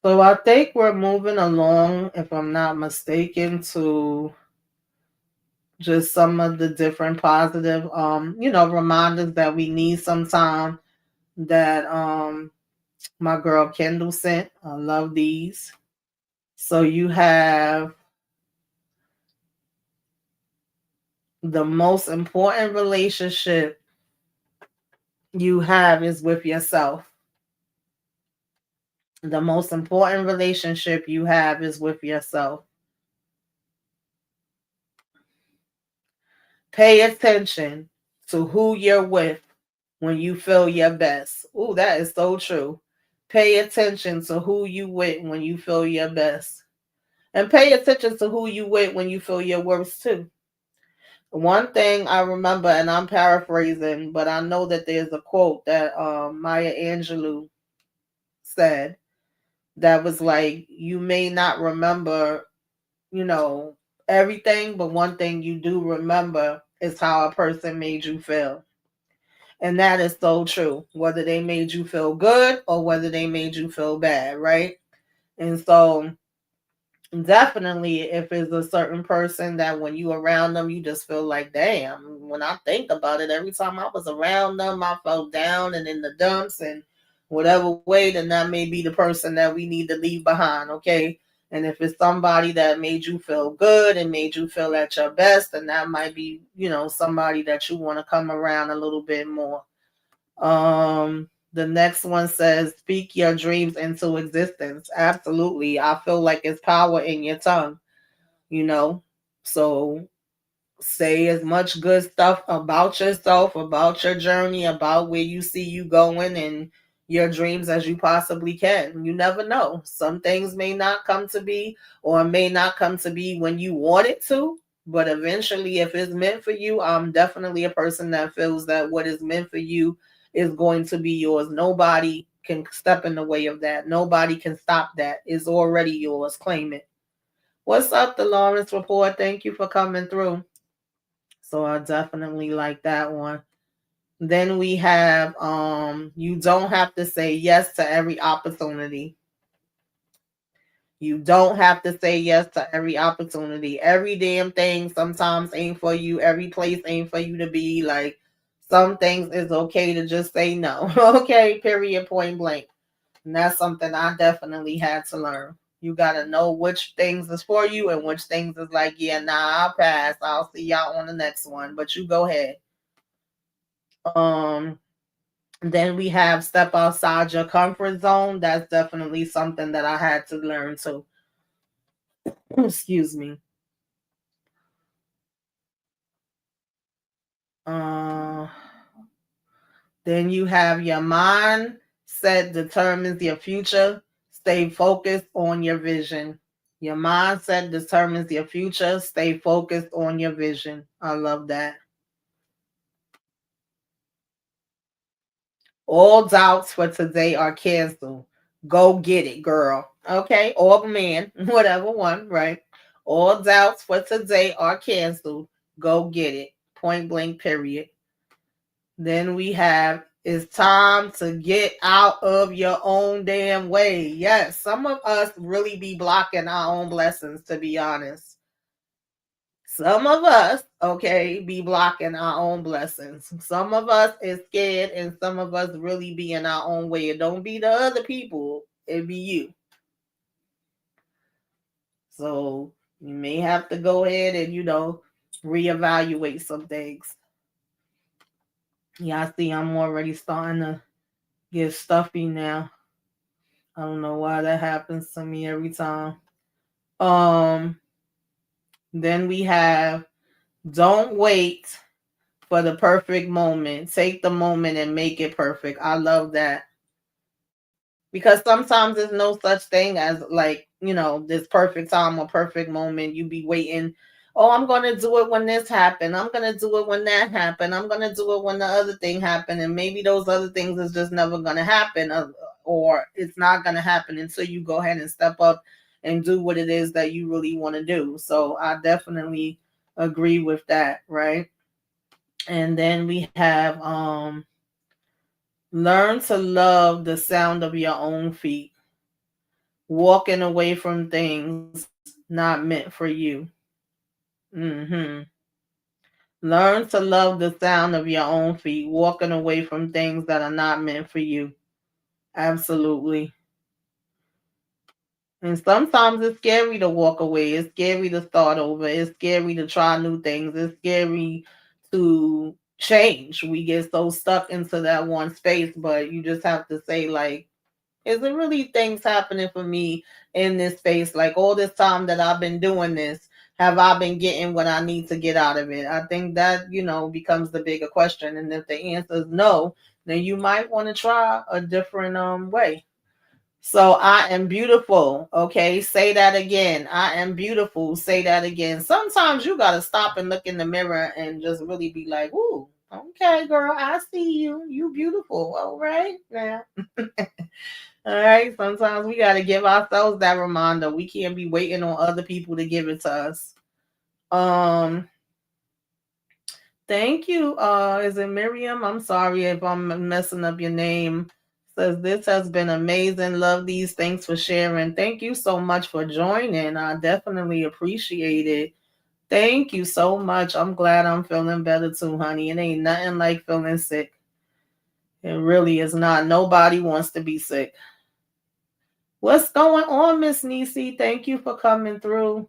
So I think we're moving along, if I'm not mistaken, to just some of the different positive, reminders that we need sometime that my girl Kendall sent. I love these. So you have the most important relationship you have is with yourself. The most important relationship you have is with yourself. Pay attention to who you're with when you feel your best. Ooh, that is so true. Pay attention to who you with when you feel your best. And pay attention to who you with when you feel your worst too. One thing I remember, and I'm paraphrasing, but I know that there's a quote that Maya Angelou said that was like, you may not remember, you know, everything, but one thing you do remember is how a person made you feel. And that is so true, whether they made you feel good or whether they made you feel bad, right? And so definitely, if it's a certain person that when you around them, you just feel like, damn, when I think about it, every time I was around them, I felt down and in the dumps and whatever way, then that may be the person that we need to leave behind, okay? And if it's somebody that made you feel good and made you feel at your best, then that might be, somebody that you want to come around a little bit more. The next one says, speak your dreams into existence. Absolutely. I feel like it's power in your tongue, you know. So say as much good stuff about yourself, about your journey, about where you see you going and your dreams as you possibly can. You never know. Some things may not come to be or may not come to be when you want it to. But eventually, if it's meant for you, I'm definitely a person that feels that what is meant for you is going to be yours. Nobody can step in the way of that. Nobody can stop that. It's already yours. Claim it. What's up, the Lawrence Report? Thank you for coming through. So I definitely like that one. Then we have you don't have to say yes to every opportunity. You don't have to say yes to every opportunity. Every damn thing sometimes ain't for you. Every place ain't for you to be. Like some things is okay to just say no. Okay, period, point blank. And that's something I definitely had to learn. You gotta know which things is for you and which things is like, yeah, nah, I'll pass. I'll see y'all on the next one. But you go ahead. Um, then we have step outside your comfort zone. That's definitely something that I had to learn to. Excuse me. Uh, then you have your mindset determines your future. Stay focused on your vision. Your mindset determines your future. Stay focused on your vision. I love that. All doubts for today are canceled. Go get it, girl. Okay, or man, whatever one, right? All doubts for today are canceled. Go get it. Point blank, period. Then we have it's time to get out of your own damn way. Yes, some of us really be blocking our own blessings, to be honest. Some of us, okay, be blocking our own blessings. Some of us is scared, and some of us really be in our own way. It don't be the other people, it be you. So you may have to go ahead and, reevaluate some things. Yeah, I see I'm already starting to get stuffy now. I don't know why that happens to me every time. Um, then we have don't wait for the perfect moment. Take the moment and make it perfect. I love that. Because sometimes there's no such thing as like, this perfect time or perfect moment. You be waiting. Oh, I'm gonna do it when this happened. I'm gonna do it when that happened. I'm gonna do it when the other thing happened. And maybe those other things is just never gonna happen, or it's not gonna happen until you go ahead and step up and do what it is that you really want to do. So I definitely agree with that, right? And then we have learn to love the sound of your own feet, walking away from things not meant for you. hmm Learn to love the sound of your own feet, walking away from things that are not meant for you. Absolutely. And sometimes it's scary to walk away. It's scary to start over. It's scary to try new things. It's scary to change. We get so stuck into that one space, but you just have to say, like, is it really things happening for me in this space? Like all this time that I've been doing this, have I been getting what I need to get out of it? I think that, becomes the bigger question. And if the answer is no, then you might want to try a different way. So I am beautiful. Okay. Say that again. I am beautiful. Say that again. Sometimes you gotta stop and look in the mirror and just really be like, ooh, okay, girl, I see you. You beautiful. All right. Now. All right. Sometimes we got to give ourselves that reminder. We can't be waiting on other people to give it to us. Um, Thank you. Is it Miriam? I'm sorry if I'm messing up your name. Says this has been amazing. Love these. Thanks for sharing. Thank you so much for joining. I definitely appreciate it. Thank you so much. I'm glad I'm feeling better too, honey. It ain't nothing like feeling sick. It really is not. Nobody wants to be sick. What's going on, Miss Nisi? Thank you for coming through.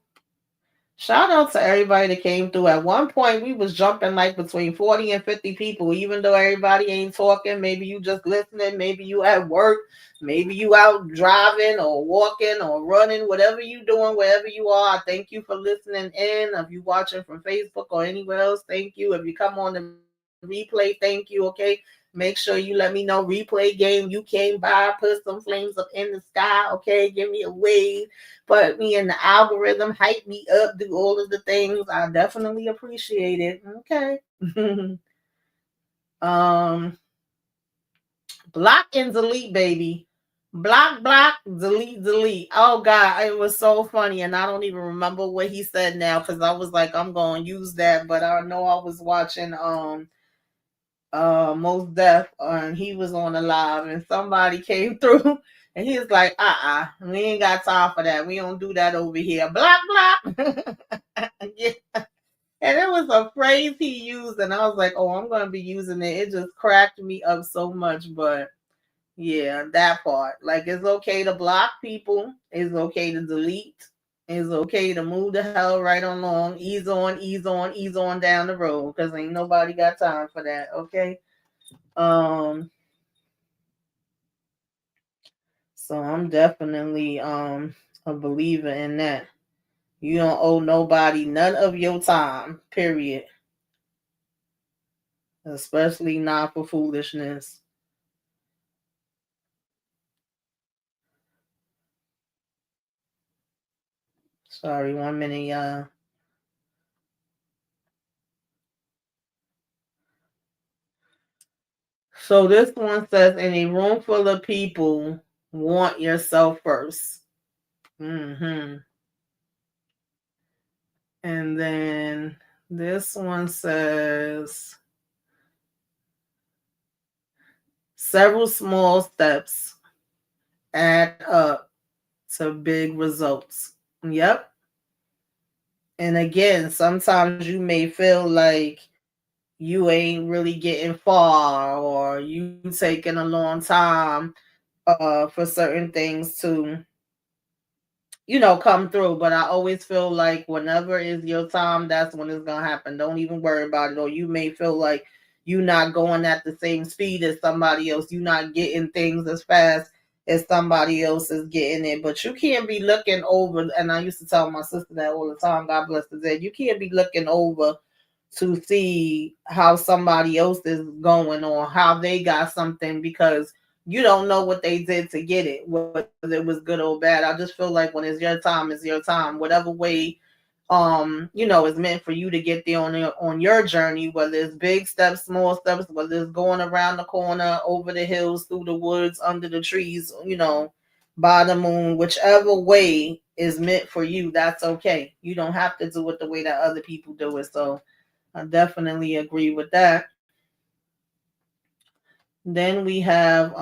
Shout out to everybody that came through. At one point, we was jumping like between 40 and 50 people, even though everybody ain't talking. Maybe you just listening. Maybe you at work. Maybe you out driving or walking or running, whatever you doing, wherever you are. Thank you for listening in. If you watching from Facebook or anywhere else, thank you. If you come on the replay, thank you, okay? Make sure you let me know. Replay game, you came by, put some flames up in the sky, okay? Give me a wave, put me in the algorithm, hype me up, do all of the things. I definitely appreciate it. Okay. um, block and delete, baby. Block, block, delete, delete. Oh God, it was so funny, and I don't even remember what he said now because I was like, I'm gonna use that, but I know I was watching Most Def, and he was on the live, and somebody came through, and he was like, we ain't got time for that. We don't do that over here. Block, block. Yeah. And it was a phrase he used, and I was like, oh, I'm gonna be using it. It just cracked me up so much, but yeah, that part. Like, it's okay to block people. It's okay to delete. It's okay to move the hell right along. Ease on, ease on, ease on down the road, because ain't nobody got time for that. Okay. Um, so I'm definitely a believer in that. You don't owe nobody none of your time, period. Especially not for foolishness. Sorry, 1 minute, y'all. So this one says, in a room full of people, want yourself first. Mm-hmm. And then this one says, several small steps add up to big results. Yep. And again, sometimes you may feel like you ain't really getting far, or you taking a long time for certain things to, come through. But I always feel like whenever is your time, that's when it's gonna happen. Don't even worry about it. Or you may feel like you're not going at the same speed as somebody else. You're not getting things as fast as somebody else is getting it. But you can't be looking over. And I used to tell my sister that all the time. God bless her. That you can't be looking over to see how somebody else is going or how they got something, because you don't know what they did to get it, whether it was good or bad. I just feel like when it's your time. Whatever way is meant for you to get there on your journey, whether it's big steps, small steps, whether it's going around the corner, over the hills, through the woods, under the trees, by the moon, whichever way is meant for you, that's okay. You don't have to do it the way that other people do it. So I definitely agree with that. Then we have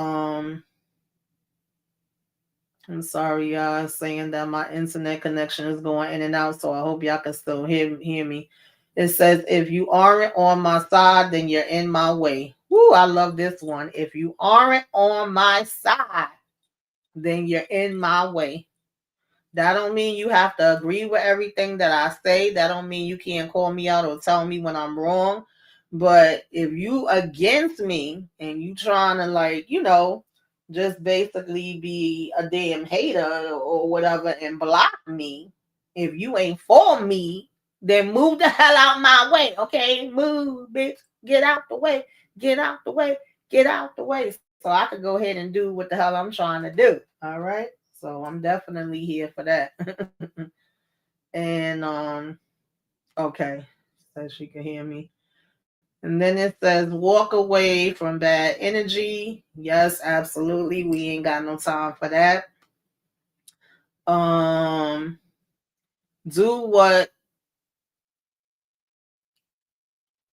I'm sorry, y'all, saying that my internet connection is going in and out, so I hope y'all can still hear me. It says, if you aren't on my side, then you're in my way. Woo, I love this one. If you aren't on my side, then you're in my way. That don't mean you have to agree with everything that I say. That don't mean you can't call me out or tell me when I'm wrong. But if you against me and you trying to just basically be a damn hater or whatever and block me, if you ain't for me, then move the hell out my way. Okay? Move, bitch. Get out the way. Get out the way. Get out the way. So I could go ahead and do what the hell I'm trying to do. All right. So I'm definitely here for that. And okay. So she can hear me. And then it says, walk away from bad energy. Yes, absolutely. We ain't got no time for that. Do what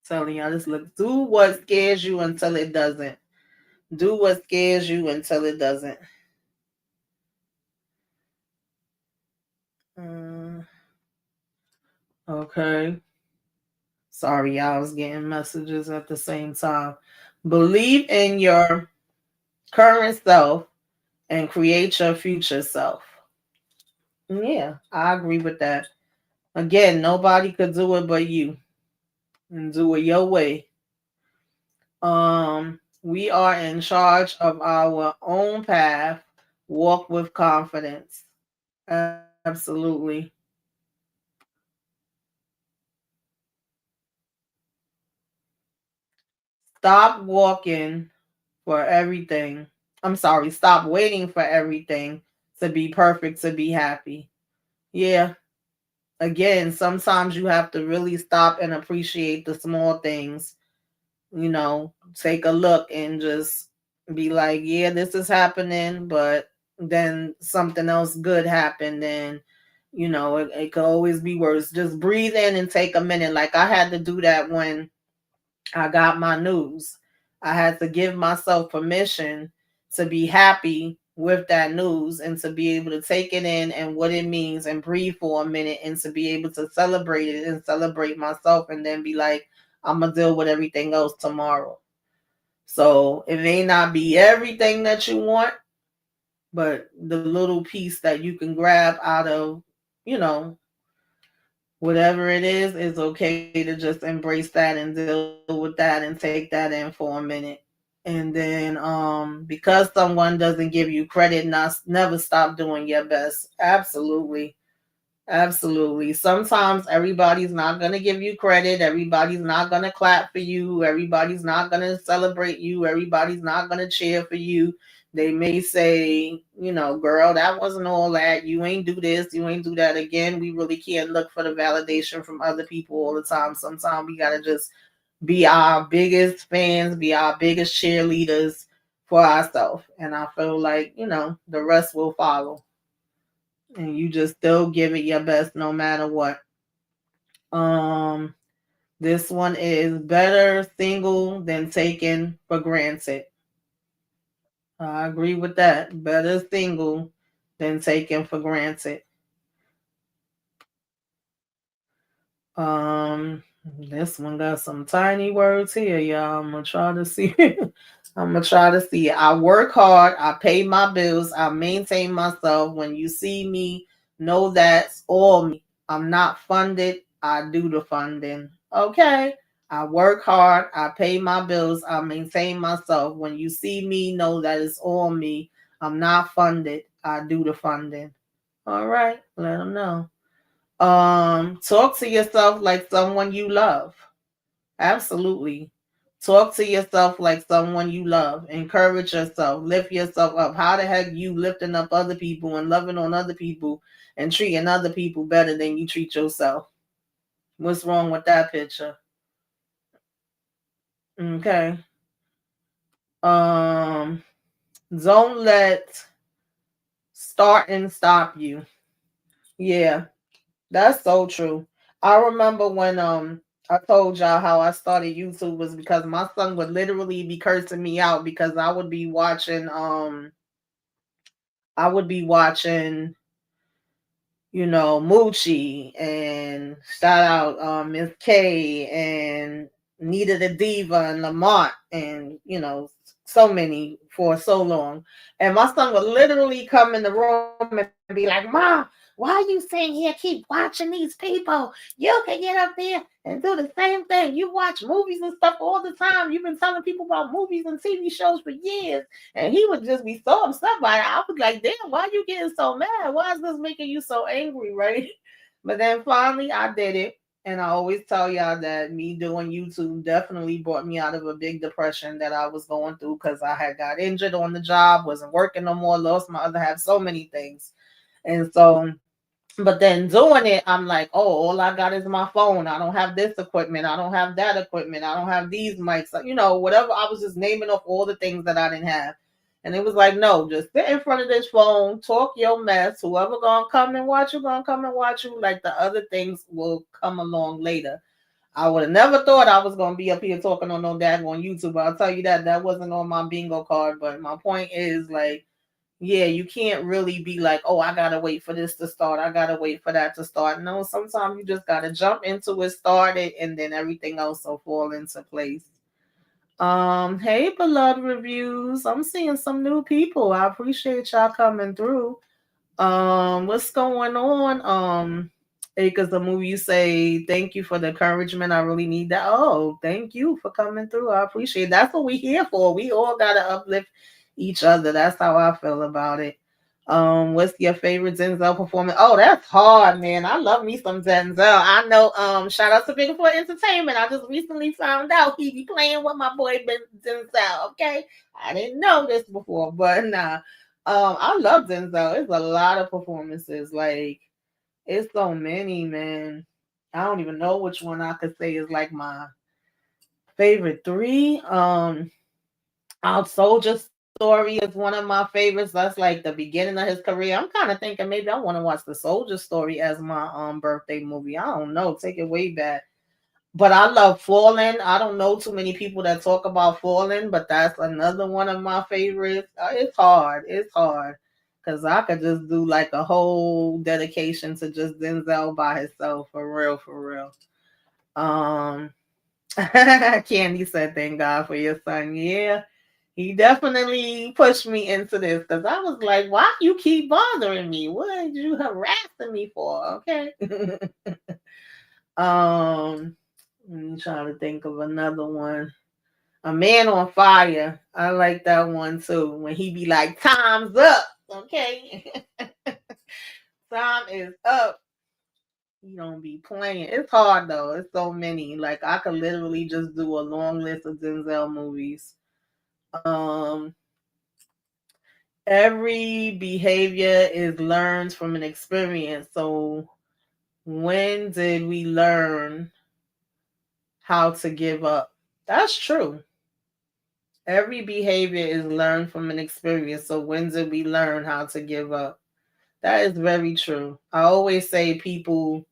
Telling y'all this look. Do what scares you until it doesn't. Do what scares you until it doesn't. Mm, okay. Sorry, y'all, I was getting messages at the same time. Believe in your current self and create your future self. Yeah, I agree with that. Again, nobody could do it but you. And do it your way. We are in charge of our own path. Walk with confidence. Absolutely. Stop walking for everything. I'm sorry, stop waiting for everything to be perfect to be happy. Yeah, again, sometimes you have to really stop and appreciate the small things. Take a look and just be like, yeah, this is happening, but then something else good happened, and it could always be worse. Just breathe in and take a minute. Like I had to do that when I got my news. I had to give myself permission to be happy with that news and to be able to take it in and what it means and breathe for a minute and to be able to celebrate it and celebrate myself and then be like, I'm going to deal with everything else tomorrow. So it may not be everything that you want, but the little piece that you can grab out of, you know, whatever it is okay to just embrace that and deal with that and take that in for a minute. And then because someone doesn't give you credit, never stop doing your best. Absolutely. Absolutely. Sometimes everybody's not going to give you credit. Everybody's not going to clap for you. Everybody's not going to celebrate you. Everybody's not going to cheer for you. They may say, girl, that wasn't all that. You ain't do this. You ain't do that. Again, we really can't look for the validation from other people all the time. Sometimes we got to just be our biggest fans, be our biggest cheerleaders for ourselves. And I feel like, the rest will follow and you just still give it your best no matter what. Um, this one is better single than taken for granted. I agree with that. Better single than taken for granted. This one got some tiny words here, y'all. I'm gonna try to see. I'm gonna try to see it. I work hard. I pay my bills. I maintain myself. When you see me, know that's all me. I'm not funded. I do the funding. Okay. I work hard. I pay my bills. I maintain myself. When you see me, know that it's all me. I'm not funded. I do the funding. All right. Let them know. Talk to yourself like someone you love. Absolutely. Talk to yourself like someone you love. Encourage yourself. Lift yourself up. How the heck you lifting up other people and loving on other people and treating other people better than you treat yourself? What's wrong with that picture? Okay. Um, don't let starting stop you. Yeah, that's so true. I remember when I told y'all how I started YouTube was because my son would literally be cursing me out because I would be watching Moochie and shout out Miss K and Nita the Diva and Lamont and so many for so long. And my son would literally come in the room and be like, "Mom, why are you sitting here keep watching these people? You can get up there and do the same thing. You watch movies and stuff all the time. You've been telling people about movies and TV shows for years." And he would just be so upset by it. I was like, damn, why are you getting so mad? Why is this making you so angry, right? But then finally I did it. And I always tell y'all that me doing YouTube definitely brought me out of a big depression that I was going through because I had got injured on the job, wasn't working no more, lost my other half, so many things. And so but then doing it, I'm like, oh, all I got is my phone. I don't have this equipment. I don't have that equipment. I don't have these mics. Whatever. I was just naming off all the things that I didn't have. And it was like, no, just sit in front of this phone, talk your mess. Whoever gonna come and watch you, gonna come and watch you. Like the other things will come along later. I would have never thought I was gonna be up here talking on no daggone YouTube. I'll tell you that wasn't on my bingo card. But my point is, like, yeah, you can't really be like, oh, I gotta wait for this to start. I gotta wait for that to start. No, sometimes you just gotta jump into it, start it, and then everything else will fall into place. Hey, beloved reviews. I'm seeing some new people. I appreciate y'all coming through. What's going on? Acres the movie, you say thank you for the encouragement. I really need that. Oh, thank you for coming through. I appreciate it. That's what we here for. We all gotta uplift each other. That's how I feel about it. What's your favorite Denzel performance? Oh, that's hard, man. I love me some Denzel. I know. Shout out to Big for Entertainment. I just recently found out he be playing with my boy Denzel. Okay, I didn't know this before, but nah. I love Denzel. It's a lot of performances. Like, it's so many, man. I don't even know which one I could say is like my favorite three. Our Soldier Story is one of my favorites. That's like the beginning of his career. I'm kind of thinking maybe I want to watch the Soldier Story as my birthday movie. I don't know. Take it way back. But I love Fallen. I don't know too many people that talk about Fallen, but that's another one of my favorites. It's hard. It's hard. Because I could just do like a whole dedication to just Denzel by himself. For real, for real. Um, Candy said, thank God for your son. Yeah, he definitely pushed me into this because I was like, why you keep bothering me? What are you harassing me for? Okay. um, I'm trying to think of another one. A Man on Fire. I like that one too. When he be like, time's up. Okay. Time is up. You don't be playing. It's hard though. It's so many. Like I could literally just do a long list of Denzel movies. Um, every behavior is learned from an experience. So when did we learn how to give up? That's true. Every behavior is learned from an experience. So when did we learn how to give up? That is very true. I always say people,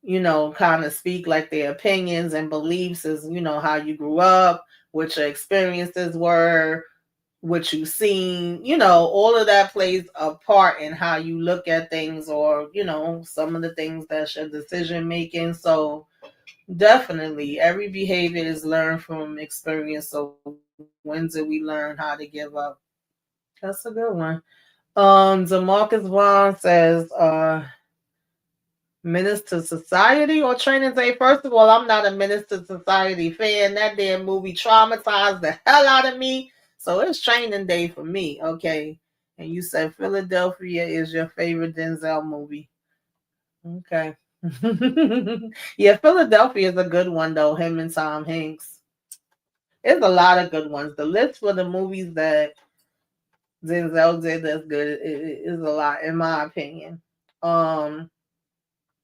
kind of speak like their opinions and beliefs is, how you grew up, what your experiences were, what you've seen, all of that plays a part in how you look at things or, some of the things that's your decision making. So definitely every behavior is learned from experience. So when do we learn how to give up? That's a good one. Demarcus Vaughn says, Menace to Society or Training Day. First of all, I'm not a Menace to Society fan. That damn movie traumatized the hell out of me. So it's Training Day for me, okay? And you said Philadelphia is your favorite Denzel movie. Okay. Yeah, Philadelphia is a good one though, him and Tom Hanks. There's a lot of good ones. The list for the movies that Denzel did that's good is a lot, in my opinion. Um,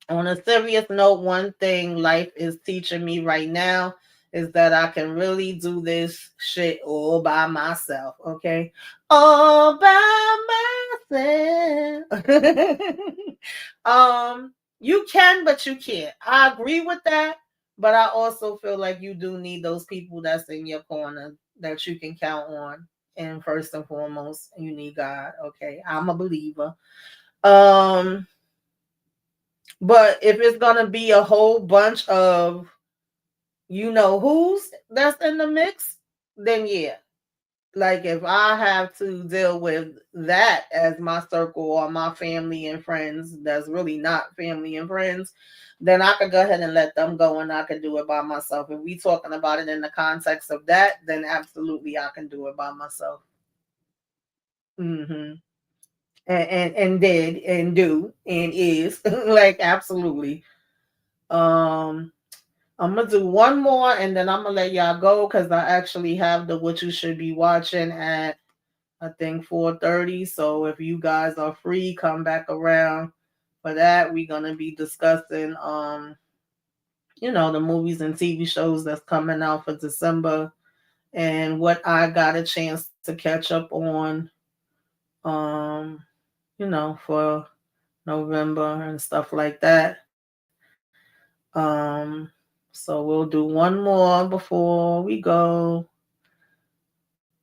On a serious note, one thing life is teaching me right now is that I can really do this shit all by myself, okay? All by myself. You can, but you can't. I agree with that, but I also feel like you do need those people that's in your corner that you can count on. And first and foremost, you need God, okay? I'm a believer. Um, but if it's gonna be a whole bunch of who's that's in the mix, then yeah. Like if I have to deal with that as my circle or my family and friends, that's really not family and friends, then I could go ahead and let them go and I could do it by myself. If we talking about it in the context of that, then absolutely I can do it by myself. Mm-hmm. And did and do and is like absolutely. Um I'm gonna do one more and then I'm gonna let y'all go because I actually have the what you should be watching at I think 4:30. So if you guys are free, come back around for that. We're gonna be discussing the movies and TV shows that's coming out for December and what I got a chance to catch up on um, for November and stuff like that. Um So we'll do one more before we go.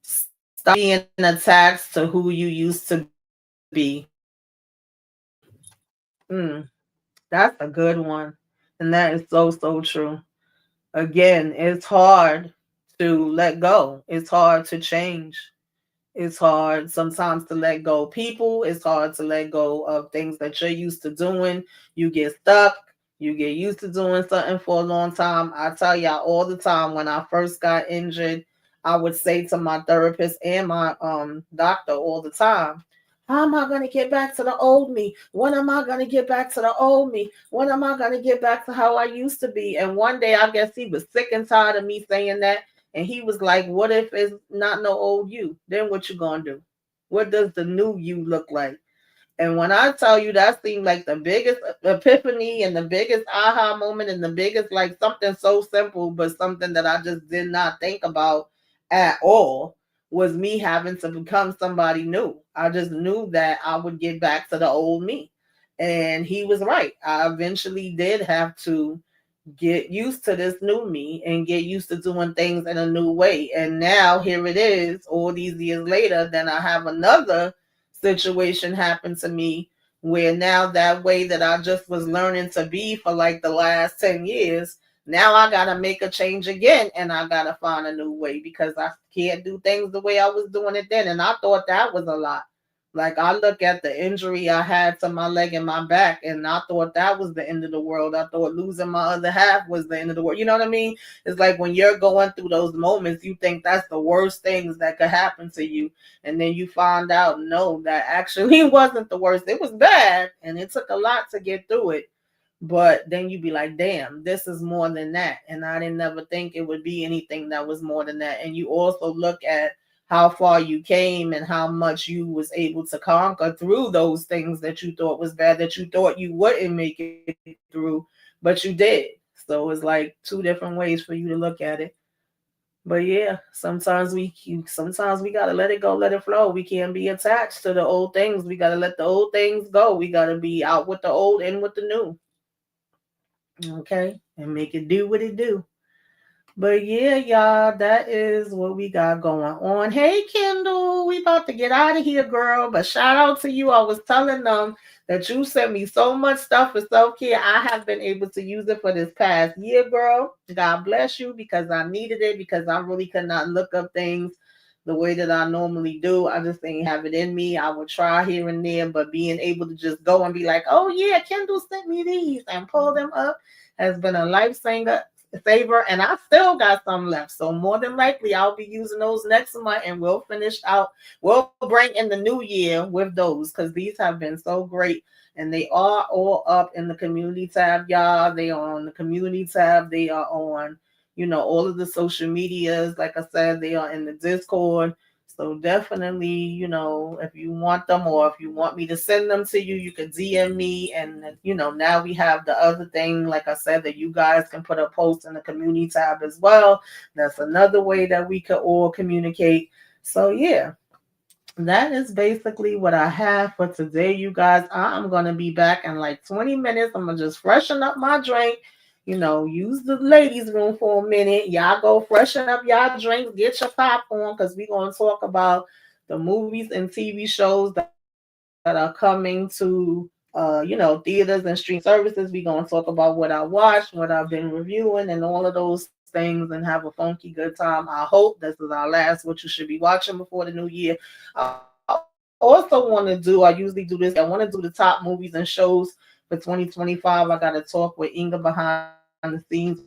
Stop being attached to who you used to be. That's a good one. And that is so, so true. Again, it's hard to let go. It's hard to change. It's hard sometimes to let go of people. It's hard to let go of things that you're used to doing. You get stuck. You get used to doing something for a long time. I tell y'all all the time when I first got injured, I would say to my therapist and my doctor all the time, how am I going to get back to the old me? When am I going to get back to the old me? When am I going to get back to how I used to be? And one day I guess he was sick and tired of me saying that, and he was like, what if it's not no old you? Then what you gonna do? What does the new you look like? And when I tell you that seemed like the biggest epiphany and the biggest aha moment and the biggest like something so simple, but something that I just did not think about at all was me having to become somebody new. I just knew that I would get back to the old me. And he was right. I eventually did have to get used to this new me and get used to doing things in a new way. And now here it is, all these years later, then I have another situation happen to me where now that way that I just was learning to be for like the last 10 years, now I got to make a change again and I got to find a new way because I can't do things the way I was doing it then. And I thought that was a lot. Like I look at the injury I had to my leg and my back, and I thought that was the end of the world. I thought losing my other half was the end of the world. You know what I mean? It's like when you're going through those moments, you think that's the worst things that could happen to you, and then you find out no, that actually wasn't the worst. It was bad, and it took a lot to get through it. But then you be like, damn, this is more than that. And I didn't ever think it would be anything that was more than that. And you also look at how far you came and how much you was able to conquer through those things that you thought was bad, that you thought you wouldn't make it through, but you did. So it's like two different ways for you to look at it. But yeah, sometimes we gotta let it go, let it flow. We can't be attached to the old things. We gotta let the old things go. We gotta be out with the old, in with the new. Okay, and make it do what it do. But yeah, y'all, that is what we got going on. Hey, Kendall, we about to get out of here, girl. But shout out to you. I was telling them that you sent me so much stuff for self care. I have been able to use it for this past year, girl. God bless you because I needed it because I really could not look up things the way that I normally do. I just ain't have it in me. I would try here and there, but being able to just go and be like, oh yeah, Kendall sent me these and pull them up has been a lifesaver saver, and I still got some left. So more than likely, I'll be using those next month, and we'll finish out. We'll bring in the new year with those because these have been so great, and they are all up in the community tab, y'all. They are on the community tab. They are on, all of the social medias. Like I said, they are in the Discord. So definitely, if you want them or if you want me to send them to you, you can DM me. And, now we have the other thing, like I said, that you guys can put a post in the community tab as well. That's another way that we could all communicate. So, yeah, that is basically what I have for today, you guys. I'm going to be back in like 20 minutes. I'm going to just freshen up my drink, use the ladies' room for a minute. Y'all go freshen up y'all drinks, get your popcorn, because we're going to talk about the movies and TV shows that are coming to, theaters and streaming services. We're going to talk about what I watched, what I've been reviewing, and all of those things, and have a funky good time. I hope this is our last what you should be watching before the new year. I also want to do, I usually do this, I want to do the top movies and shows for 2025. I got to talk with Inga behind the scenes.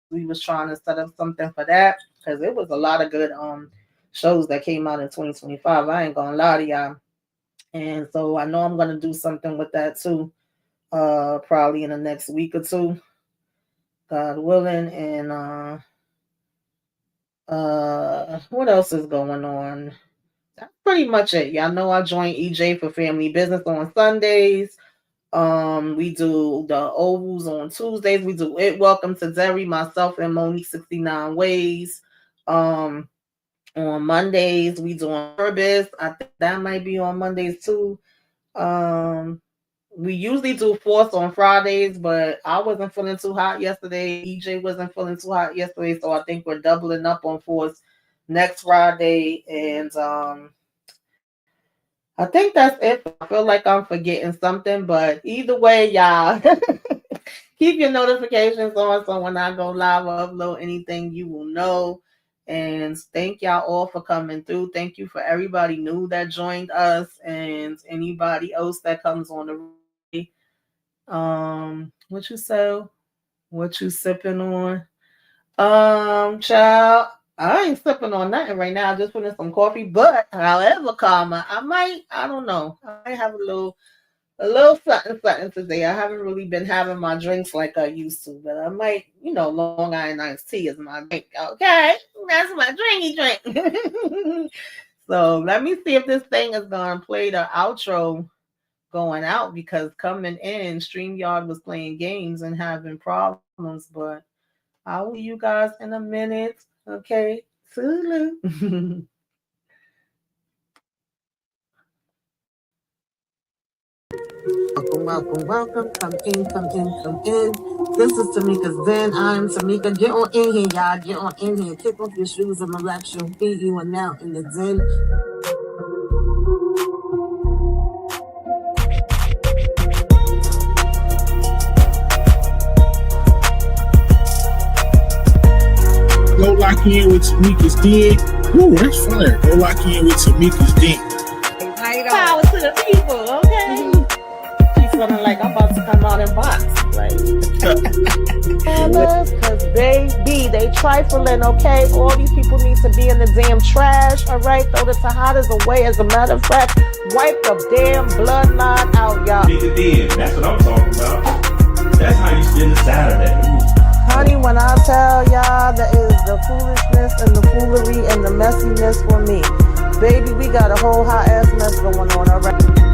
We was trying to set up something for that because it was a lot of good shows that came out in 2025. I ain't gonna lie to y'all. And so I know I'm gonna do something with that too. Probably in the next week or two, God willing. And what else is going on? That's pretty much it. Y'all know I joined EJ for Family Business on Sundays. We do the ovals on Tuesdays. We do it. Welcome to Derry, myself and Monique 69 Ways. Um, on Mondays we do on purpose. I think that might be on Mondays too. Um, we usually do fourths on Fridays, but I wasn't feeling too hot yesterday. EJ wasn't feeling too hot yesterday, so I think we're doubling up on fourths next Friday. And I think that's it. I feel like I'm forgetting something, but either way, y'all, keep your notifications on so when I go live or upload anything, you will know. And thank y'all all for coming through. Thank you for everybody new that joined us and anybody else that comes on the what you say? What you sipping on? Child, I ain't sipping on nothing right now. Just putting some coffee. But however, karma, I don't know. I might have a little something today. I haven't really been having my drinks like I used to, but I might, Long Island iced tea is my drink. Okay, that's my drinky drink. So let me see if this thing is gonna play the outro going out, because coming in, StreamYard was playing games and having problems, but I'll see you guys in a minute. Okay, Sulu. Welcome. Come in. This is Tamika's Den. I'm Tamika. Get on in here, y'all. Get on in here. Kick off your shoes and relax your feet. You are now in the Den. Go lock in with Tamika's Den. Ooh, that's fire. Go lock in with Tamika's Den. Power to the people, okay? She's feeling like I'm about to come out and box. Because baby, they trifling, okay? All these people need to be in the damn trash, all right? Throw the Tahadas away. As a matter of fact, wipe the damn bloodline out, y'all. Tamika Den, that's what I'm talking about. That's how you spend the Saturday. Honey, when I tell y'all that is the foolishness and the foolery and the messiness for me. Baby, we got a whole hot ass mess going on, all right?